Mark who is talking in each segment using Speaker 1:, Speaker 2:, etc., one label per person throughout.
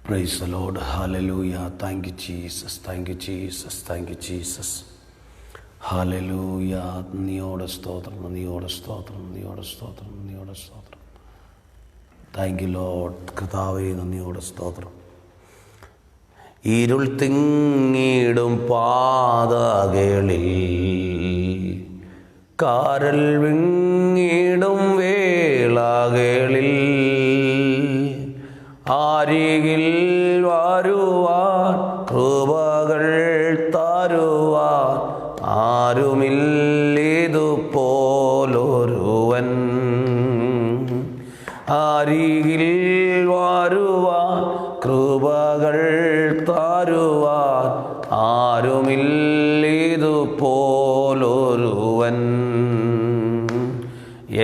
Speaker 1: Praise the Lord. Hallelujah. Thank you, Jesus. Thank you, Jesus. Thank you, Jesus. Hallelujah. നന്ദിയോടെ സ്തോത്രം, നന്ദിയോടെ സ്തോത്രം, നന്ദിയോടെ സ്തോത്രം, നന്ദിയോടെ സ്തോത്രം. Thank you Lord. കർത്താവേ, നന്ദിയോടെ സ്തോത്രം. ഇരുൾ തിങ്ങിടും പാതകളിൽ കാരൽ വിങ്ങിടും വേളകളിൽ അരികിൽ വരുവാൻ കൃപകൾ തരുവാൻ ആരുമില്ലിതുപോലൊരുവൻ. അരികിൽ വരുവാൻ കൃപകൾ തരുവാൻ ആരുമില്ലിതുപോലൊരുവൻ.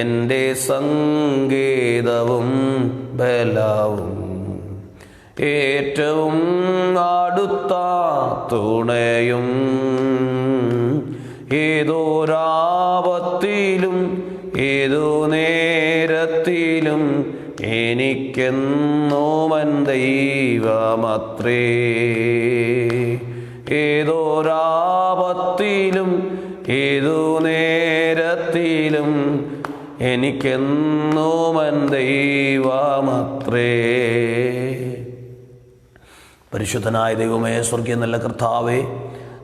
Speaker 1: എൻ്റെ സങ്കേതവും ബലവും ഏറ്റവും അടുത്ത തുണയും ഏതൊരാപത്തിലും ഏതോ നേരത്തിലും എനിക്കെന്നോമൻ ദൈവമത്രേ. ഏതൊരാപത്തിലും ഏതോ നേരത്തിലും എനിക്കെന്നോമൻ ദൈവമത്രേ. പരിശുദ്ധനായ ദൈവമേ, സ്വർഗീയ നല്ല കർത്താവേ,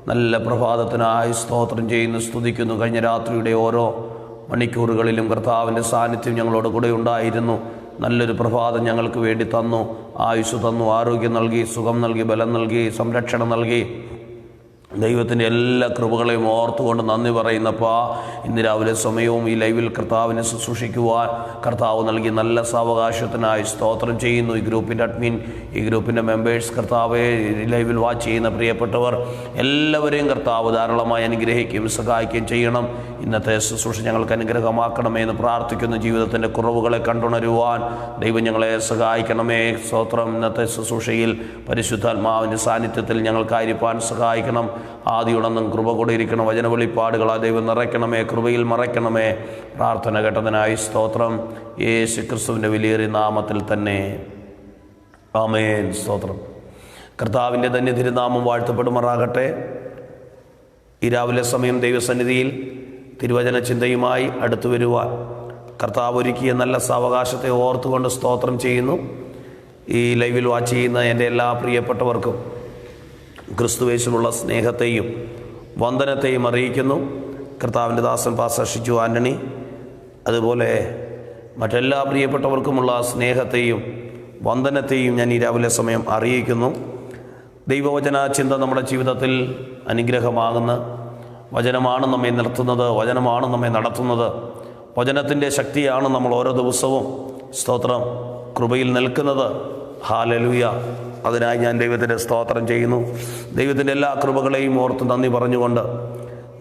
Speaker 1: നല്ല പ്രഭാതത്തിനായി സ്തോത്രം ചെയ്യുന്നു, സ്തുതിക്കുന്നു. കഴിഞ്ഞ രാത്രിയുടെ ഓരോ മണിക്കൂറുകളിലും കർത്താവിൻ്റെ സാന്നിധ്യം ഞങ്ങളോട് കൂടെ ഉണ്ടായിരുന്നു. നല്ലൊരു പ്രഭാതം ഞങ്ങൾക്ക് വേണ്ടി തന്നു, ആയുസ്സ് തന്നു, ആരോഗ്യം നൽകി, സുഖം നൽകി, ബലം നൽകി, സംരക്ഷണം നൽകി. ദൈവത്തിൻ്റെ എല്ലാ കൃപകളെയും ഓർത്തുകൊണ്ട് നന്ദി പറയുന്നപ്പാ. ഇന്ന് രാവിലെ സമയവും ഈ ലൈവിൽ കർത്താവിനെ ശുശ്രൂഷിക്കുവാൻ കർത്താവ് നൽകി നല്ല സാവകാശത്തിനായി സ്തോത്രം ചെയ്യുന്നു. ഈ ഗ്രൂപ്പിൻ്റെ അഡ്മിൻ, ഈ ഗ്രൂപ്പിൻ്റെ മെമ്പേഴ്സ്, കർത്താവെ, ലൈവിൽ വാച്ച് ചെയ്യുന്ന പ്രിയപ്പെട്ടവർ എല്ലാവരെയും കർത്താവ് ധാരാളമായി അനുഗ്രഹിക്കുകയും സഹായിക്കുകയും ചെയ്യണം. ഇന്നത്തെ ശുശ്രൂഷ ഞങ്ങൾക്ക് അനുഗ്രഹമാക്കണമേ എന്ന് പ്രാർത്ഥിക്കുന്നു. ജീവിതത്തിൻ്റെ കുറവുകളെ കണ്ടുണരുവാൻ ദൈവം ഞങ്ങളെ സഹായിക്കണമേ. സ്തോത്രം. ഇന്നത്തെ ശുശ്രൂഷയിൽ പരിശുദ്ധാത്മാവിൻ്റെ സാന്നിധ്യത്തിൽ ഞങ്ങൾക്കായിരിക്കാൻ സഹായിക്കണം. ആദിയുടന്നും കൃപ കൊടിയിരിക്കണം. വചന വെളിപ്പാടുകളാ ദൈവം നിറയ്ക്കണമേ, കൃപയിൽ മറയ്ക്കണമേ. പ്രാർത്ഥന കേട്ടതിനായി സ്തോത്രം. യേശു ക്രിസ്തുവിൻ്റെ വിലയേറിയ നാമത്തിൽ തന്നെ ആമേൻ. സ്തോത്രം. കർത്താവിൻ്റെ തന്നെ തിരുനാമം വാഴ്ത്തപ്പെടുമാറാകട്ടെ. ഈ രാവിലെ സമയം ദൈവസന്നിധിയിൽ തിരുവചന ചിന്തയുമായി അടുത്തു വരുവാൻ കർത്താവ് ഒരുക്കിയ നല്ല സാവകാശത്തെ ഓർത്തുകൊണ്ട് സ്തോത്രം ചെയ്യുന്നു. ഈ ലൈവിൽ വാച്ച് ചെയ്യുന്ന എൻ്റെ എല്ലാ പ്രിയപ്പെട്ടവർക്കും ക്രിസ്തുവേശുള്ള സ്നേഹത്തെയും വന്ദനത്തെയും അറിയിക്കുന്നു. കർത്താവിൻ്റെ ദാസൻ പാസ്റ്റർ ഷിജു ആൻ്റണി, അതുപോലെ മറ്റെല്ലാ പ്രിയപ്പെട്ടവർക്കുമുള്ള സ്നേഹത്തെയും വന്ദനത്തെയും ഞാൻ ഈ രാവിലെ സമയം അറിയിക്കുന്നു. ദൈവവചന ചിന്ത നമ്മുടെ ജീവിതത്തിൽ അനുഗ്രഹമാകുന്ന വചനമാണ് നമ്മെ നിർത്തുന്നത്, വചനമാണ് നമ്മെ നടത്തുന്നത്. വചനത്തിൻ്റെ ശക്തിയാണ് നമ്മൾ ഓരോ ദിവസവും സ്തോത്രം കൃപയിൽ നിൽക്കുന്നത്. ഹല്ലേലൂയ. അതിനായി ഞാൻ ദൈവത്തിൻ്റെ സ്തോത്രം ചെയ്യുന്നു. ദൈവത്തിൻ്റെ എല്ലാ കൃപകളെയും ഓർത്ത് നന്ദി പറഞ്ഞുകൊണ്ട്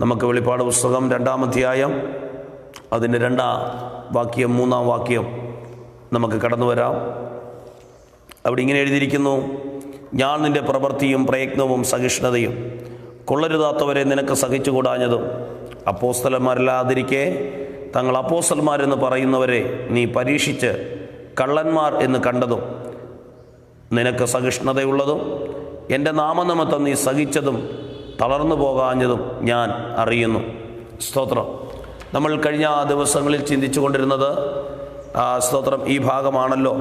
Speaker 1: നമുക്ക് വെളിപ്പാട് പുസ്തകം 2-ാം അധ്യായം അതിൻ്റെ 2-ാം വാക്യം 3-ാം വാക്യം നമുക്ക് കടന്നു വരാം. അവിടെ ഇങ്ങനെ എഴുതിയിരിക്കുന്നു: ഞാൻ നിൻ്റെ പ്രവൃത്തിയും പ്രയത്നവും സഹിഷ്ണുതയും കൊള്ളരുതാത്തവരെ നിനക്ക് സഹിച്ചുകൂടാഞ്ഞതും അപ്പോസ്തലന്മാരല്ലാതിരിക്കെ തങ്ങൾ അപ്പോസ്തലന്മാരെന്ന് പറയുന്നവരെ നീ പരീക്ഷിച്ച് കള്ളന്മാർ എന്ന് കണ്ടതും നിനക്ക് സഹിഷ്ണുതയുള്ളതും എൻ്റെ നാമനിമിത്തം നീ സഹിച്ചതും തളർന്നു പോകാഞ്ഞതും ഞാൻ അറിയുന്നു. സ്തോത്രം. നമ്മൾ കഴിഞ്ഞ ദിവസങ്ങളിൽ ചിന്തിച്ചു കൊണ്ടിരുന്നത് സ്തോത്രം ഈ ഭാഗമാണല്ലോ.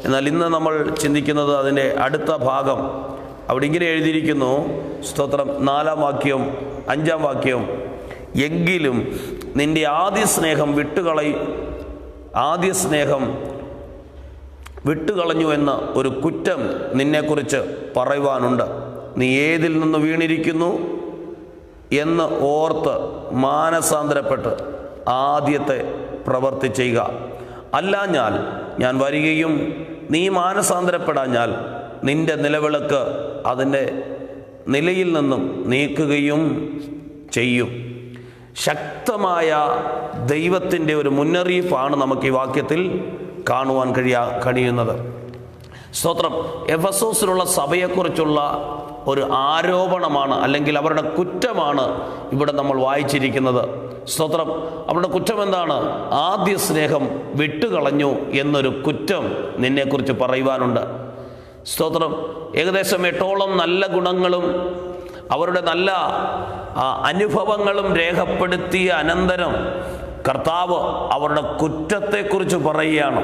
Speaker 1: എന്നാൽ ഇന്ന് നമ്മൾ ചിന്തിക്കുന്നത് അതിൻ്റെ അടുത്ത ഭാഗം. അവിടെ ഇങ്ങനെ എഴുതിയിരിക്കുന്നു, സ്തോത്രം, 4-ാം വാക്യം 5-ാം വാക്യം: എങ്കിലും നിൻ്റെ ആദ്യ സ്നേഹം വിട്ടുകളഞ്ഞു എന്ന ഒരു കുറ്റം നിന്നെക്കുറിച്ച് പറയുവാനുണ്ട്. നീ ഏതിൽ നിന്ന് വീണിരിക്കുന്നു എന്ന് ഓർത്ത് മാനസാന്തരപ്പെട്ട് ആദ്യത്തെ പ്രവൃത്തി ചെയ്യുക. അല്ലാഞ്ഞാൽ ഞാൻ വരികയും നീ മാനസാന്തരപ്പെടാഞ്ഞാൽ നിന്റെ നിലവിളക്ക് അതിൻ്റെ നിലയിൽ നിന്നും നീക്കുകയും ചെയ്യും. ശക്തമായ ദൈവത്തിൻ്റെ ഒരു മുന്നറിയിപ്പാണ് നമുക്ക് ഈ വാക്യത്തിൽ കാണുവാൻ കഴിയുന്നത്. സ്തോത്രം. എഫെസോസിലുള്ള സഭയെക്കുറിച്ചുള്ള ഒരു ആരോപണമാണ്, അല്ലെങ്കിൽ അവരുടെ കുറ്റമാണ് ഇവിടെ നമ്മൾ വായിച്ചിരിക്കുന്നത്. സ്തോത്രം. അവരുടെ കുറ്റം എന്താണ്? ആദ്യ സ്നേഹം വിട്ടുകളഞ്ഞു എന്നൊരു കുറ്റം നിന്നെക്കുറിച്ച് പറയുവാനുണ്ട്. സ്തോത്രം. ഏകദേശം 8ഓളം നല്ല ഗുണങ്ങളും അവരുടെ നല്ല അനുഭവങ്ങളും രേഖപ്പെടുത്തിയ അനന്തരം കർത്താവ് അവരുടെ കുറ്റത്തെക്കുറിച്ച് പറയുകയാണ്.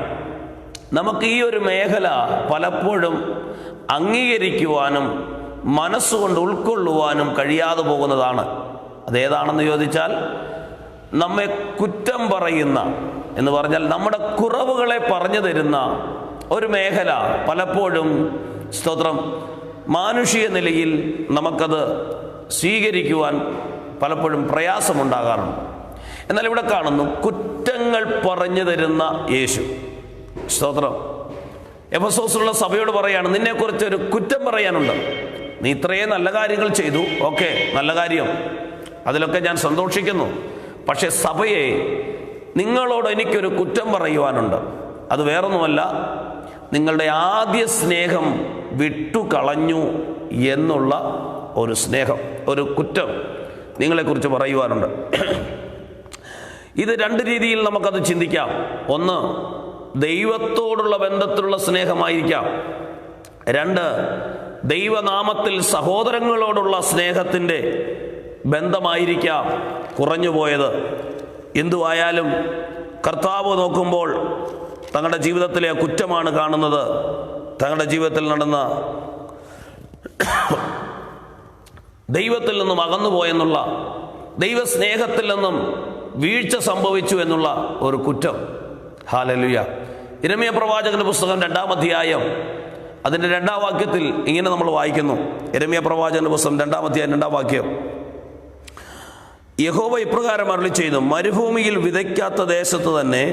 Speaker 1: നമുക്ക് ഈ ഒരു മേഖല പലപ്പോഴും അംഗീകരിക്കുവാനും മനസ്സുകൊണ്ട് ഉൾക്കൊള്ളുവാനും കഴിയാതെ പോകുന്നതാണ്. അതേതാണെന്ന് ചോദിച്ചാൽ, നമ്മെ കുറ്റം പറയുന്ന എന്ന് പറഞ്ഞാൽ നമ്മുടെ കുറവുകളെ പറഞ്ഞു തരുന്ന ഒരു മേഖല പലപ്പോഴും സ്തോത്രം മാനുഷിക നിലയിൽ നമുക്കത് സ്വീകരിക്കുവാൻ പലപ്പോഴും പ്രയാസമുണ്ടാകാറുണ്ട്. എന്നാൽ ഇവിടെ കാണുന്നു, കുറ്റങ്ങൾ പറഞ്ഞു തരുന്ന യേശു. സ്തോത്രം. എഫെസോസിലുള്ള സഭയോട് പറയാണ്, നിന്നെക്കുറിച്ചൊരു കുറ്റം പറയാനുണ്ട്. നീ ഇത്രയും നല്ല കാര്യങ്ങൾ ചെയ്തു, ഓക്കെ, നല്ല കാര്യം, അതിലൊക്കെ ഞാൻ സന്തോഷിക്കുന്നു. പക്ഷെ സഭയെ, നിങ്ങളോട് എനിക്കൊരു കുറ്റം പറയുവാനുണ്ട്. അത് വേറൊന്നുമല്ല, നിങ്ങളുടെ ആദ്യ സ്നേഹം വിട്ടുകളഞ്ഞു എന്നുള്ള ഒരു സ്നേഹം, ഒരു കുറ്റം നിങ്ങളെക്കുറിച്ച് പറയുവാനുണ്ട്. ഇത് രണ്ട് രീതിയിൽ നമുക്കത് ചിന്തിക്കാം. ഒന്ന്, ദൈവത്തോടുള്ള ബന്ധത്തിലുള്ള സ്നേഹമായിരിക്കാം. രണ്ട്, ദൈവനാമത്തിൽ സഹോദരങ്ങളോടുള്ള സ്നേഹത്തിൻ്റെ ബന്ധമായിരിക്കാം കുറഞ്ഞുപോയത്. എന്തുവായാലും കർത്താവ് നോക്കുമ്പോൾ തങ്ങളുടെ ജീവിതത്തിലെ കുറ്റമാണ് കാണുന്നത്. തങ്ങളുടെ ജീവിതത്തിൽ നടന്ന ദൈവത്തിൽ നിന്നും അകന്നുപോയെന്നുള്ള, ദൈവസ്നേഹത്തിൽ നിന്നും വീഴ്ച സംഭവിച്ചു എന്നുള്ള ഒരു കുറ്റം. ഹല്ലേലൂയ. യിരെമ്യാ പ്രവാചകന്റെ പുസ്തകം 2-ാം അധ്യായം അതിൻ്റെ 2-ാം വാക്യത്തിൽ ഇങ്ങനെ നമ്മൾ വായിക്കുന്നു. യിരെമ്യാ പ്രവാചകന്റെ പുസ്തകം 2-ാം അധ്യായം 2-ാം വാക്യം, യഹോവ ഇപ്രകാരം അരുളിച്ചെയ്യുന്നു, മരുഭൂമിയിൽ വിതയ്ക്കാത്ത ദേശത്ത് തന്നെ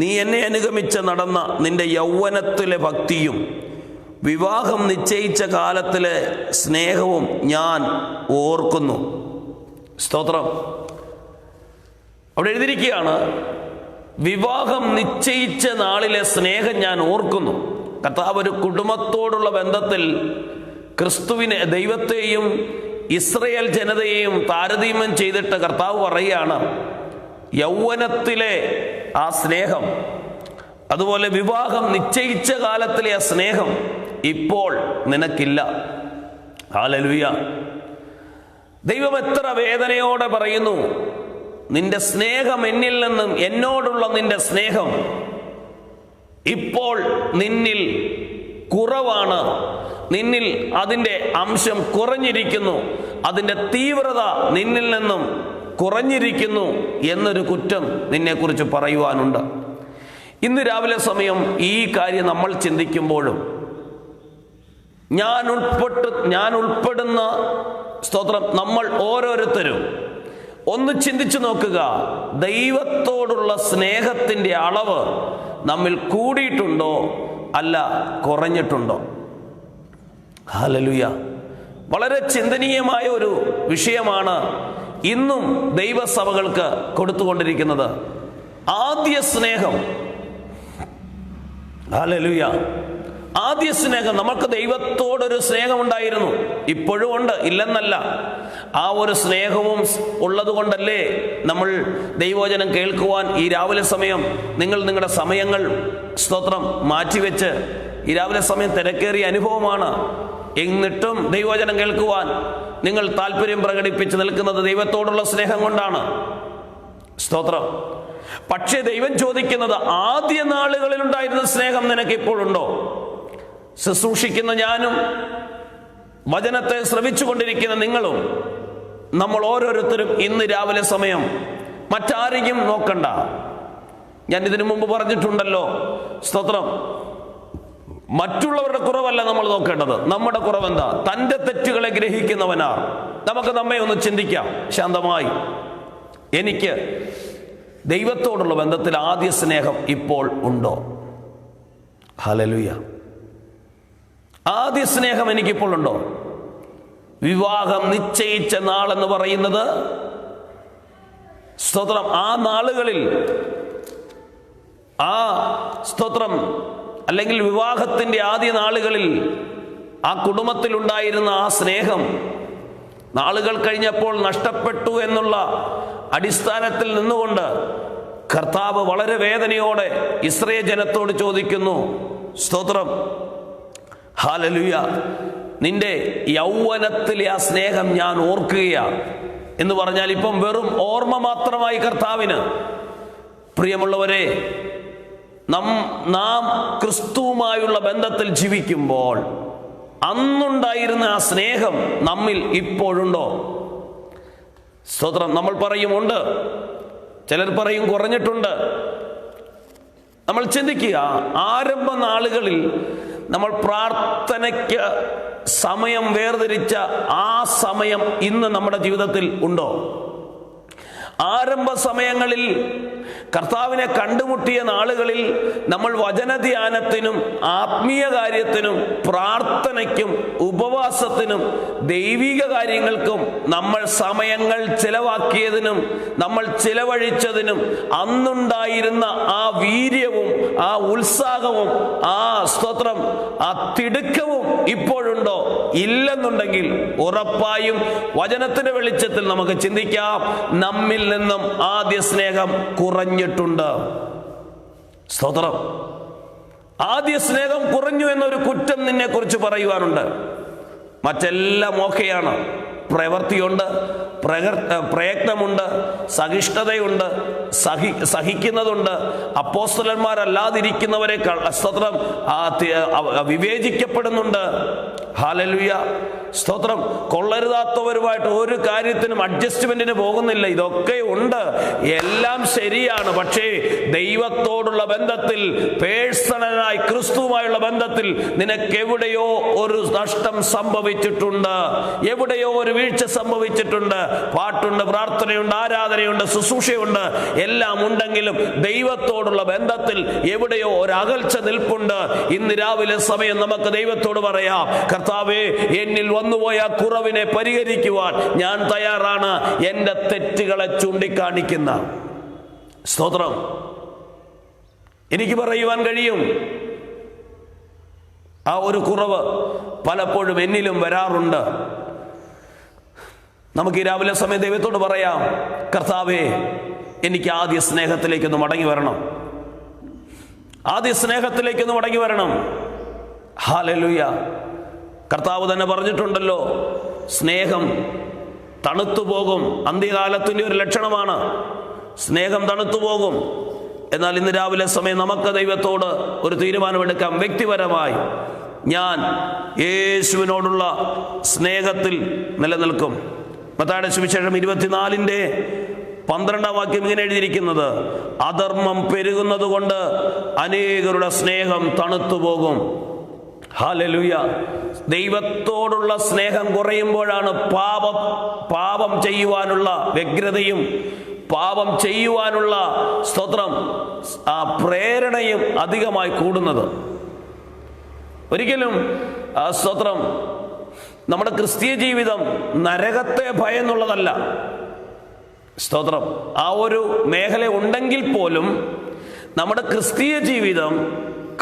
Speaker 1: നീ എന്നെ അനുഗമിച്ച് നടന്ന നിന്റെ യൗവനത്തിലെ ഭക്തിയും വിവാഹം നിശ്ചയിച്ച കാലത്തിലെ സ്നേഹവും ഞാൻ ഓർക്കുന്നു. സ്തോത്രം. അവിടെ എഴുതിയിരിക്കുകയാണ്, വിവാഹം നിശ്ചയിച്ച നാളിലെ സ്നേഹം ഞാൻ ഓർക്കുന്നു. കർത്താവ് ഒരു കുടുംബത്തോടുള്ള ബന്ധത്തിൽ ക്രിസ്തുവിനെ, ദൈവത്തെയും ഇസ്രയേൽ ജനതയെയും താരതമ്യം ചെയ്തിട്ട് കർത്താവ് പറയുകയാണ്, യൗവനത്തിലെ ആ സ്നേഹം, അതുപോലെ വിവാഹം നിശ്ചയിച്ച കാലത്തിലെ ആ സ്നേഹം ഇപ്പോൾ നിനക്കില്ല. ഹല്ലേലൂയ. ദൈവം എത്ര വേദനയോടെ പറയുന്നു, നിന്റെ സ്നേഹം എന്നിൽ നിന്നും, എന്നോടുള്ള നിന്റെ സ്നേഹം ഇപ്പോൾ നിന്നിൽ കുറവാണ്, നിന്നിൽ അതിൻ്റെ അംശം കുറഞ്ഞിരിക്കുന്നു, അതിൻ്റെ തീവ്രത നിന്നിൽ നിന്നും കുറഞ്ഞിരിക്കുന്നു എന്നൊരു കുറ്റം നിന്നെക്കുറിച്ച് പറയുവാനുണ്ട്. ഇന്ന് രാവിലെ സമയം ഈ കാര്യം നമ്മൾ ചിന്തിക്കുമ്പോഴും ഞാൻ ഉൾപ്പെടുന്ന സ്തോത്രം നമ്മൾ ഓരോരുത്തരും ഒന്ന് ചിന്തിച്ചു നോക്കുക, ദൈവത്തോടുള്ള സ്നേഹത്തിൻ്റെ അളവ് നമ്മിൽ കൂടിയിട്ടുണ്ടോ അല്ല കുറഞ്ഞിട്ടുണ്ടോ? ഹല്ലേലൂയ. വളരെ ചിന്തനീയമായ ഒരു വിഷയമാണ് ഇന്നും ദൈവസഭകൾക്ക് കൊടുത്തുകൊണ്ടിരിക്കുന്നത്. ആദ്യ സ്നേഹം. ഹല്ലേലൂയ. ആദ്യ സ്നേഹം. നമുക്ക് ദൈവത്തോടൊരു സ്നേഹമുണ്ടായിരുന്നു, ഇപ്പോഴും ഉണ്ട്, ഇല്ലെന്നല്ല. ആ ഒരു സ്നേഹവും ഉള്ളത് കൊണ്ടല്ലേ നമ്മൾ ദൈവവചനം കേൾക്കുവാൻ ഈ രാവിലെ സമയം നിങ്ങളുടെ സമയങ്ങൾ സ്തോത്രം മാറ്റിവെച്ച് ഈ രാവിലെ സമയം തിരക്കേറിയ അനുഭവമാണ്. എന്നിട്ടും ദൈവവചനം കേൾക്കുവാൻ നിങ്ങൾ താല്പര്യം പ്രകടിപ്പിച്ച് നിൽക്കുന്നത് ദൈവത്തോടുള്ള സ്നേഹം കൊണ്ടാണ്. സ്തോത്രം. പക്ഷേ ദൈവം ചോദിക്കുന്നത്, ആദ്യ നാളുകളിൽ ഉണ്ടായിരുന്ന സ്നേഹം നിനക്ക് ഇപ്പോഴുണ്ടോ? ശുശ്രൂഷിക്കുന്ന ഞാനും വചനത്തെ ശ്രവിച്ചുകൊണ്ടിരിക്കുന്ന നിങ്ങളും നമ്മൾ ഓരോരുത്തരും ഇന്ന് രാവിലെ സമയം മറ്റാരെയും നോക്കണ്ട. ഞാൻ ഇതിനു മുമ്പ് പറഞ്ഞിട്ടുണ്ടല്ലോ, സ്തോത്രം, മറ്റുള്ളവരുടെ കുറവല്ല നമ്മൾ നോക്കേണ്ടത്, നമ്മുടെ കുറവെന്താ? തൻ്റെ തെറ്റുകളെ ഗ്രഹിക്കുന്നവനാർ. നമുക്ക് നമ്മെ ഒന്ന് ചിന്തിക്കാം ശാന്തമായി. എനിക്ക് ദൈവത്തോടുള്ള ബന്ധത്തിൽ ആദ്യ സ്നേഹം ഇപ്പോൾ ഉണ്ടോ? ഹല്ലേലൂയ. ആദ്യ സ്നേഹം എനിക്കിപ്പോൾ ഉണ്ടോ? വിവാഹം നിശ്ചയിച്ച നാളെന്ന് പറയുന്നത് സ്തോത്രം, ആ നാളുകളിൽ ആ സ്തോത്രം അല്ലെങ്കിൽ വിവാഹത്തിൻ്റെ ആദ്യ നാളുകളിൽ ആ കുടുംബത്തിലുണ്ടായിരുന്ന ആ സ്നേഹം നാളുകൾ കഴിഞ്ഞപ്പോൾ നഷ്ടപ്പെട്ടു എന്നുള്ള അടിസ്ഥാനത്തിൽ നിന്നുകൊണ്ട് കർത്താവ് വളരെ വേദനയോടെ ഇസ്രായേൽ ജനത്തോട് ചോദിക്കുന്നു, സ്തോത്രം, ഹല്ലേലൂയ. നിന്റെ യൗവനത്തിലെ ആ സ്നേഹം ഞാൻ ഓർക്കുകയാണ് എന്ന് പറഞ്ഞാൽ ഇപ്പം വെറും ഓർമ്മ മാത്രമായി കർത്താവിന്. പ്രിയമുള്ളവരെ, നാം ക്രിസ്തുവുമായുള്ള ബന്ധത്തിൽ ജീവിക്കുമ്പോൾ അന്നുണ്ടായിരുന്ന ആ സ്നേഹം നമ്മിൽ ഇപ്പോഴുണ്ടോ? സ്തോത്രം. നമ്മൾ പറയും ഉണ്ട്, ചിലർ പറയും കുറഞ്ഞിട്ടുണ്ട്. നമ്മൾ ചിന്തിക്കുക, ആരംഭ നാളുകളിൽ നമ്മൾ പ്രാർത്ഥനയ്ക്ക് സമയം വേർതിരിച്ച ആ സമയം ഇന്ന് നമ്മുടെ ജീവിതത്തിൽ ഉണ്ടോ? ആരംഭ സമയങ്ങളിൽ കർത്താവിനെ കണ്ടുമുട്ടിയ നാളുകളിൽ നമ്മൾ വചനധ്യാനത്തിനും ആത്മീയ കാര്യത്തിനും പ്രാർത്ഥനയ്ക്കും ഉപവാസത്തിനും ദൈവിക കാര്യങ്ങൾക്കും നമ്മൾ സമയങ്ങൾ ചിലവാക്കിയതിനും നമ്മൾ ചിലവഴിച്ചതിനും അന്നുണ്ടായിരുന്ന ആ വീര്യവും ആ ഉത്സാഹവും ആ സ്തോത്രം ആ തിടുക്കവും ഇപ്പോഴുണ്ടോ? ഇല്ലെന്നുണ്ടെങ്കിൽ ഉറപ്പായും വചനത്തിന്റെ വെളിച്ചത്തിൽ നമുക്ക് ചിന്തിക്കാം, നമ്മിൽ നിന്നും ആദ്യ സ്നേഹം കുറഞ്ഞിട്ടുണ്ട്. സ്തോത്രം. ആദ്യ സ്നേഹം കുറഞ്ഞു എന്നൊരു കുറ്റം നിന്നെ കുറിച്ച് പറയുവാനുണ്ട്. മറ്റെല്ലാം ഓക്കെയാണ്. പ്രവൃത്തിയുണ്ട്, പ്രയത്നമുണ്ട്, സഹിഷ്ണുതയുണ്ട്, സഹിക്കുന്നതുണ്ട്. അപ്പോസ്തലന്മാരല്ലാതിരിക്കുന്നവരെ സ്തോത്രം വിവേചിക്കപ്പെടുന്നുണ്ട്. ഹല്ലേലൂയ. സ്തോത്രം. കൊള്ളരുതാത്തവരുമായിട്ട് ഒരു കാര്യത്തിനും അഡ്ജസ്റ്റ്മെന്റിന് പോകുന്നില്ല. ഇതൊക്കെ ഉണ്ട്, എല്ലാം ശരിയാണ്. പക്ഷേ ദൈവത്തോടുള്ള ബന്ധത്തിൽ, പേഴ്സണലായി ക്രിസ്തുവുമായുള്ള ബന്ധത്തിൽ നിനക്കെവിടെയോ ഒരു നഷ്ടം സംഭവിച്ചിട്ടുണ്ട്, എവിടെയോ ഒരു വീഴ്ച സംഭവിച്ചിട്ടുണ്ട്. പാട്ടുണ്ട്, പ്രാർത്ഥനയുണ്ട്, ആരാധനയുണ്ട്, ശുശ്രൂഷയുണ്ട്, എല്ലാം ഉണ്ടെങ്കിലും ദൈവത്തോടുള്ള ബന്ധത്തിൽ എവിടെയോ ഒരു അകൽച്ച നിൽപ്പുണ്ട്. ഇന്ന് രാവിലെ സമയം നമുക്ക് ദൈവത്തോട് പറയാം, കർത്താവേ, എന്നിൽ വന്നുപോയ കുറവിനെ പരിഹരിക്കുവാൻ ഞാൻ തയ്യാറാണ്. എന്റെ തെറ്റുകളെ ചൂണ്ടിക്കാണിക്കുന്ന സ്തോത്രം എനിക്ക് പറയുവാൻ കഴിയും. ആ ഒരു കുറവ് പലപ്പോഴും എന്നിലും വരാറുണ്ട്. നമുക്ക് ഈ രാവിലെ സമയം ദൈവത്തോട് പറയാം, കർത്താവേ, എനിക്ക് ആദ്യ സ്നേഹത്തിലേക്കൊന്ന് മടങ്ങി വരണം, ആദ്യ സ്നേഹത്തിലേക്കൊന്ന് മടങ്ങി വരണം. ഹല്ലേലൂയ. കർത്താവ് തന്നെ പറഞ്ഞിട്ടുണ്ടല്ലോ, സ്നേഹം തണുത്തുപോകും, അന്ത്യകാലത്തിൻ്റെ ഒരു ലക്ഷണമാണ്. സ്നേഹം തണുത്തുപോകും. എന്നാൽ ഇന്ന് രാവിലെ സമയം നമുക്ക് ദൈവത്തോട് ഒരു തീരുമാനമെടുക്കാം. വ്യക്തിപരമായി ഞാൻ യേശുവിനോടുള്ള സ്നേഹത്തിൽ നിലനിൽക്കും. മത്തായിയുടെ സുവിശേഷം 24:12 വാക്യം ഇങ്ങനെ എഴുതിയിരിക്കുന്നത്, അധർമ്മം പെരുകുന്നത് കൊണ്ട് അനേകരുടെ സ്നേഹം തണുത്തുപോകും. ഹല്ലേലൂയ. ദൈവത്തോടുള്ള സ്നേഹം കുറയുമ്പോഴാണ് പാപം ചെയ്യുവാനുള്ള വ്യഗ്രതയും പാപം ചെയ്യുവാനുള്ള സ്തോത്രം ആ പ്രേരണയും അധികമായി കൂടുന്നത്. ഒരിക്കലും സ്തോത്രം നമ്മുടെ ക്രിസ്തീയ ജീവിതം നരകത്തെ ഭയന്നുള്ളതല്ല. സ്തോത്രം. ആ ഒരു മേഖല ഉണ്ടെങ്കിൽ പോലും നമ്മുടെ ക്രിസ്തീയ ജീവിതം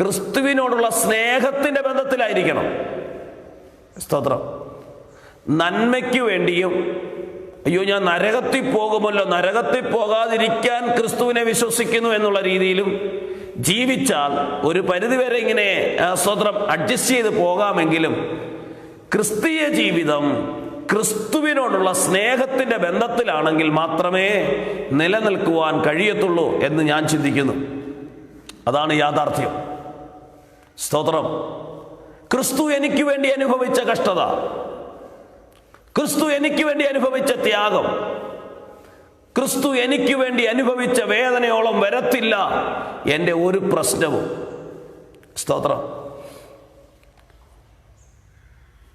Speaker 1: ക്രിസ്തുവിനോടുള്ള സ്നേഹത്തിന്റെ ബന്ധത്തിലായിരിക്കണം. സ്തോത്രം. നന്മയ്ക്ക് വേണ്ടിയും, അയ്യോ ഞാൻ നരകത്തിൽ പോകുമല്ലോ, നരകത്തിൽ പോകാതിരിക്കാൻ ക്രിസ്തുവിനെ വിശ്വസിക്കുന്നു എന്നുള്ള രീതിയിലും ജീവിച്ചാൽ ഒരു പരിധിവരെ ഇങ്ങനെ സ്തോത്രം അഡ്ജസ്റ്റ് ചെയ്ത് പോകാമെങ്കിലും ക്രിസ്തീയ ജീവിതം ക്രിസ്തുവിനോടുള്ള സ്നേഹത്തിന്റെ ബന്ധത്തിലാണെങ്കിൽ മാത്രമേ നിലനിൽക്കുവാൻ കഴിയത്തുള്ളൂ എന്ന് ഞാൻ ചിന്തിക്കുന്നു. അതാണ് യാഥാർത്ഥ്യം. സ്തോത്രം. ക്രിസ്തു എനിക്ക് വേണ്ടി അനുഭവിച്ച കഷ്ടത, ക്രിസ്തു എനിക്ക് വേണ്ടി അനുഭവിച്ച ത്യാഗം, ക്രിസ്തു എനിക്ക് വേണ്ടി അനുഭവിച്ച വേദനയോളം വരത്തില്ല എൻ്റെ ഒരു പ്രശ്നവും. സ്തോത്രം.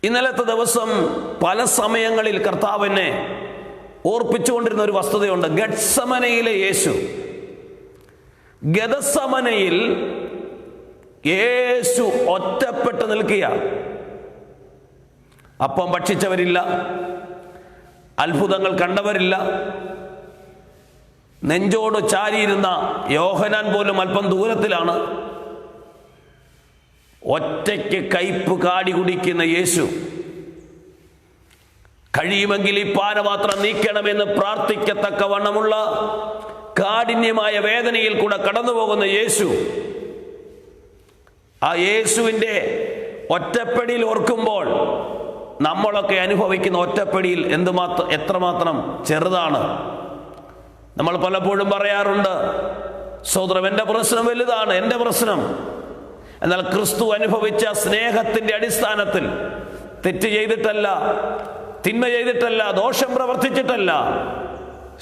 Speaker 1: ഇന്നലത്തെ ദിവസം പല സമയങ്ങളിൽ കർത്താവിനെ ഓർപ്പിച്ചുകൊണ്ടിരുന്ന ഒരു വസ്തുതയുണ്ട്. ഗത്സമനയിലെ യേശു, ഗതസമനയിൽ യേശു ഒറ്റപ്പെട്ട് നിൽക്കുക. അപ്പം ഭക്ഷിച്ചവരില്ല, അത്ഭുതങ്ങൾ കണ്ടവരില്ല, നെഞ്ചോട് ചാരിയിരുന്ന യോഹനാൻ പോലും അല്പം ദൂരത്തിലാണ്. ഒറ്റയ്ക്ക് കയ്പ് കാടി കുടിക്കുന്ന യേശു, കഴിയുമെങ്കിൽ ഈ പാനപാത്രം നീക്കണമെന്ന് പ്രാർത്ഥിക്കത്തക്കവണ്ണമുള്ള കാഠിന്യമായ വേദനയിൽ കൂടെ കടന്നു പോകുന്ന യേശു, ആ യേശുവിൻ്റെ ഒറ്റപ്പെടിയിൽ ഓർക്കുമ്പോൾ നമ്മളൊക്കെ അനുഭവിക്കുന്ന ഒറ്റപ്പെടിയിൽ എത്രമാത്രം ചെറുതാണ്. നമ്മൾ പലപ്പോഴും പറയാറുണ്ട്, സഹോദരം, എൻ്റെ പ്രശ്നം വലുതാണ്, എൻ്റെ പ്രശ്നം. എന്നാൽ ക്രിസ്തു അനുഭവിച്ച സ്നേഹത്തിൻ്റെ അടിസ്ഥാനത്തിൽ തെറ്റ് ചെയ്തിട്ടല്ല, തിന്മ ചെയ്തിട്ടല്ല, ദോഷം പ്രവർത്തിച്ചിട്ടല്ല,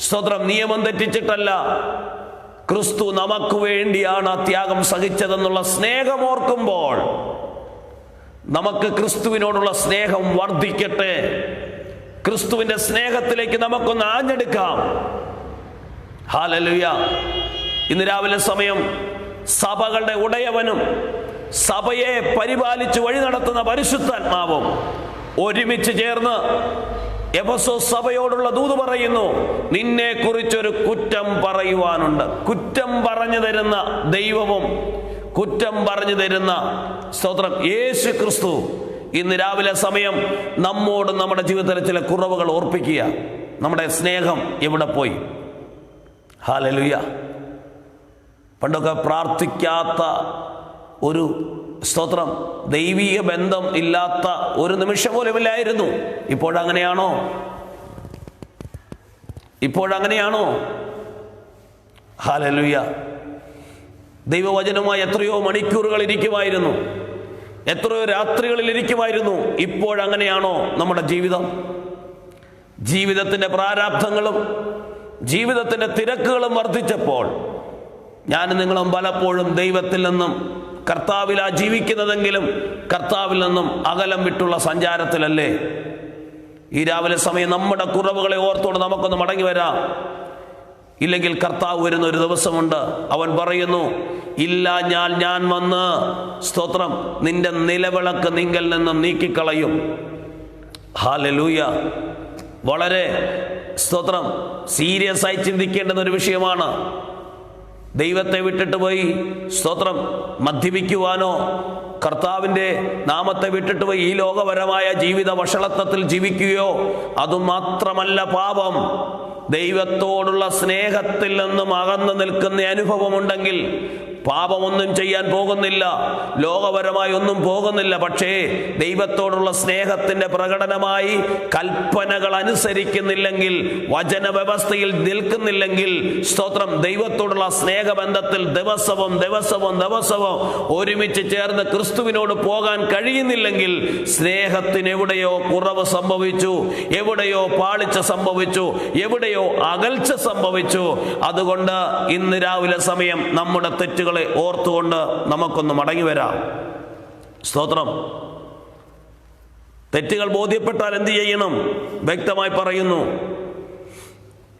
Speaker 1: സഹോദരം, നിയമം തെറ്റിച്ചിട്ടല്ല, ക്രിസ്തു നമുക്ക് വേണ്ടിയാണ് ആ ത്യാഗം സഹിച്ചതെന്നുള്ള സ്നേഹം ഓർക്കുമ്പോൾ നമുക്ക് ക്രിസ്തുവിനോടുള്ള സ്നേഹം വർദ്ധിക്കട്ടെ. ക്രിസ്തുവിന്റെ സ്നേഹത്തിലേക്ക് നമുക്കൊന്ന് ആഞ്ഞെടുക്കാം. ഹല്ലേലൂയ. ഇന്ന് രാവിലെ സമയം സഭകളുടെ ഉടയവനും സഭയെ പരിപാലിച്ച് വഴി നടത്തുന്ന പരിശുദ്ധാത്മാവും ഒരുമിച്ച് ചേർന്ന് എഫെസോസ് സഭയോടുള്ള ദൂത് പറയുന്നു, നിന്നെ കുറിച്ചൊരു കുറ്റം പറയുവാനുണ്ട്. കുറ്റം പറഞ്ഞു തരുന്ന ദൈവവും കുറ്റം പറഞ്ഞു തരുന്ന സ്തോത്രം യേശു ക്രിസ്തു ഇന്ന് രാവിലെ സമയം നമ്മോട് നമ്മുടെ ജീവിതത്തിലെ ചില കുറവുകൾ ഓർപ്പിക്കുക. നമ്മുടെ സ്നേഹം എവിടെ പോയി? ഹല്ലേലൂയ. പണ്ടൊക്കെ പ്രാർത്ഥിക്കാത്ത ഒരു സ്തോത്രം ദൈവീക ബന്ധം ഇല്ലാത്ത ഒരു നിമിഷം പോലും ഇല്ലായിരുന്നു. ഇപ്പോഴങ്ങനെയാണോ? ഇപ്പോഴങ്ങനെയാണോ? ഹല്ലേലൂയ. ദൈവവചനമായി എത്രയോ മണിക്കൂറുകൾ ഇരിക്കുമായിരുന്നു, എത്രയോ രാത്രികളിൽ ഇരിക്കുമായിരുന്നു. ഇപ്പോഴങ്ങനെയാണോ നമ്മുടെ ജീവിതം? ജീവിതത്തിൻ്റെ പ്രാരാബ്ധങ്ങളും ജീവിതത്തിൻ്റെ തിരക്കുകളും വർദ്ധിച്ചപ്പോൾ ഞാനും നിങ്ങളും പലപ്പോഴും ദൈവത്തിൽ നിന്നും, കർത്താവിലാ ജീവിക്കുന്നതെങ്കിലും കർത്താവിൽ നിന്നും അകലം വിട്ടുള്ള സഞ്ചാരത്തിലല്ലേ? ഈ രാവിലെ സമയം നമ്മുടെ കുറവുകളെ ഓർത്തോട് നമുക്കൊന്ന് മടങ്ങി വരാം. ഇല്ലെങ്കിൽ കർത്താവ് വരുന്ന ഒരു ദിവസമുണ്ട്. അവൻ പറയുന്നു, ഇല്ല ഞാൻ വന്ന് സ്തോത്രം നിന്റെ നിലവിളക്ക് നിങ്കൽ നിന്ന് നീക്കിക്കളയും. ഹല്ലേലൂയ. വളരെ സ്തോത്രം സീരിയസ് ആയി ചിന്തിക്കേണ്ടുന്ന ഒരു വിഷയമാണ്. ദൈവത്തെ വിട്ടിട്ട് പോയി സ്തോത്രം മദ്യപിക്കുവാനോ, കർത്താവിൻ്റെ നാമത്തെ വിട്ടിട്ട് പോയി ഈ ലോകപരമായ ജീവിത വഷളത്വത്തിൽ ജീവിക്കുകയോ അതുമാത്രമല്ല പാപം. ദൈവത്തോടുള്ള സ്നേഹത്തിൽ നിന്നും അകന്നു നിൽക്കുന്ന അനുഭവമുണ്ടെങ്കിൽ പാപമൊന്നും ചെയ്യാൻ പോകുന്നില്ല, ലോകപരമായി ഒന്നും പോകുന്നില്ല. പക്ഷേ ദൈവത്തോടുള്ള സ്നേഹത്തിന്റെ പ്രകടനമായി കൽപ്പനകൾ അനുസരിക്കുന്നില്ലെങ്കിൽ, വചന വ്യവസ്ഥയിൽ നിൽക്കുന്നില്ലെങ്കിൽ, സ്തോത്രം ദൈവത്തോടുള്ള സ്നേഹബന്ധത്തിൽ ദിവസവും ഒരുമിച്ച് ചേർന്ന് ക്രിസ്തുവിനോട് പോകാൻ കഴിയുന്നില്ലെങ്കിൽ സ്നേഹത്തിന് എവിടെയോ കുറവ് സംഭവിച്ചു, എവിടെയോ പാളിച്ച സംഭവിച്ചു, എവിടെയോ അകൽച്ച സംഭവിച്ചു. അതുകൊണ്ട് ഇന്ന് രാവിലെ സമയം നമ്മുടെ തെറ്റുകൾ ഓർത്തുകൊണ്ട് നമുക്കൊന്ന് മടങ്ങി വരാം. സ്തോത്രം. തെറ്റുകൾ ബോധ്യപ്പെട്ടാൽ എന്ത് ചെയ്യണം? വ്യക്തമായി പറയുന്നു,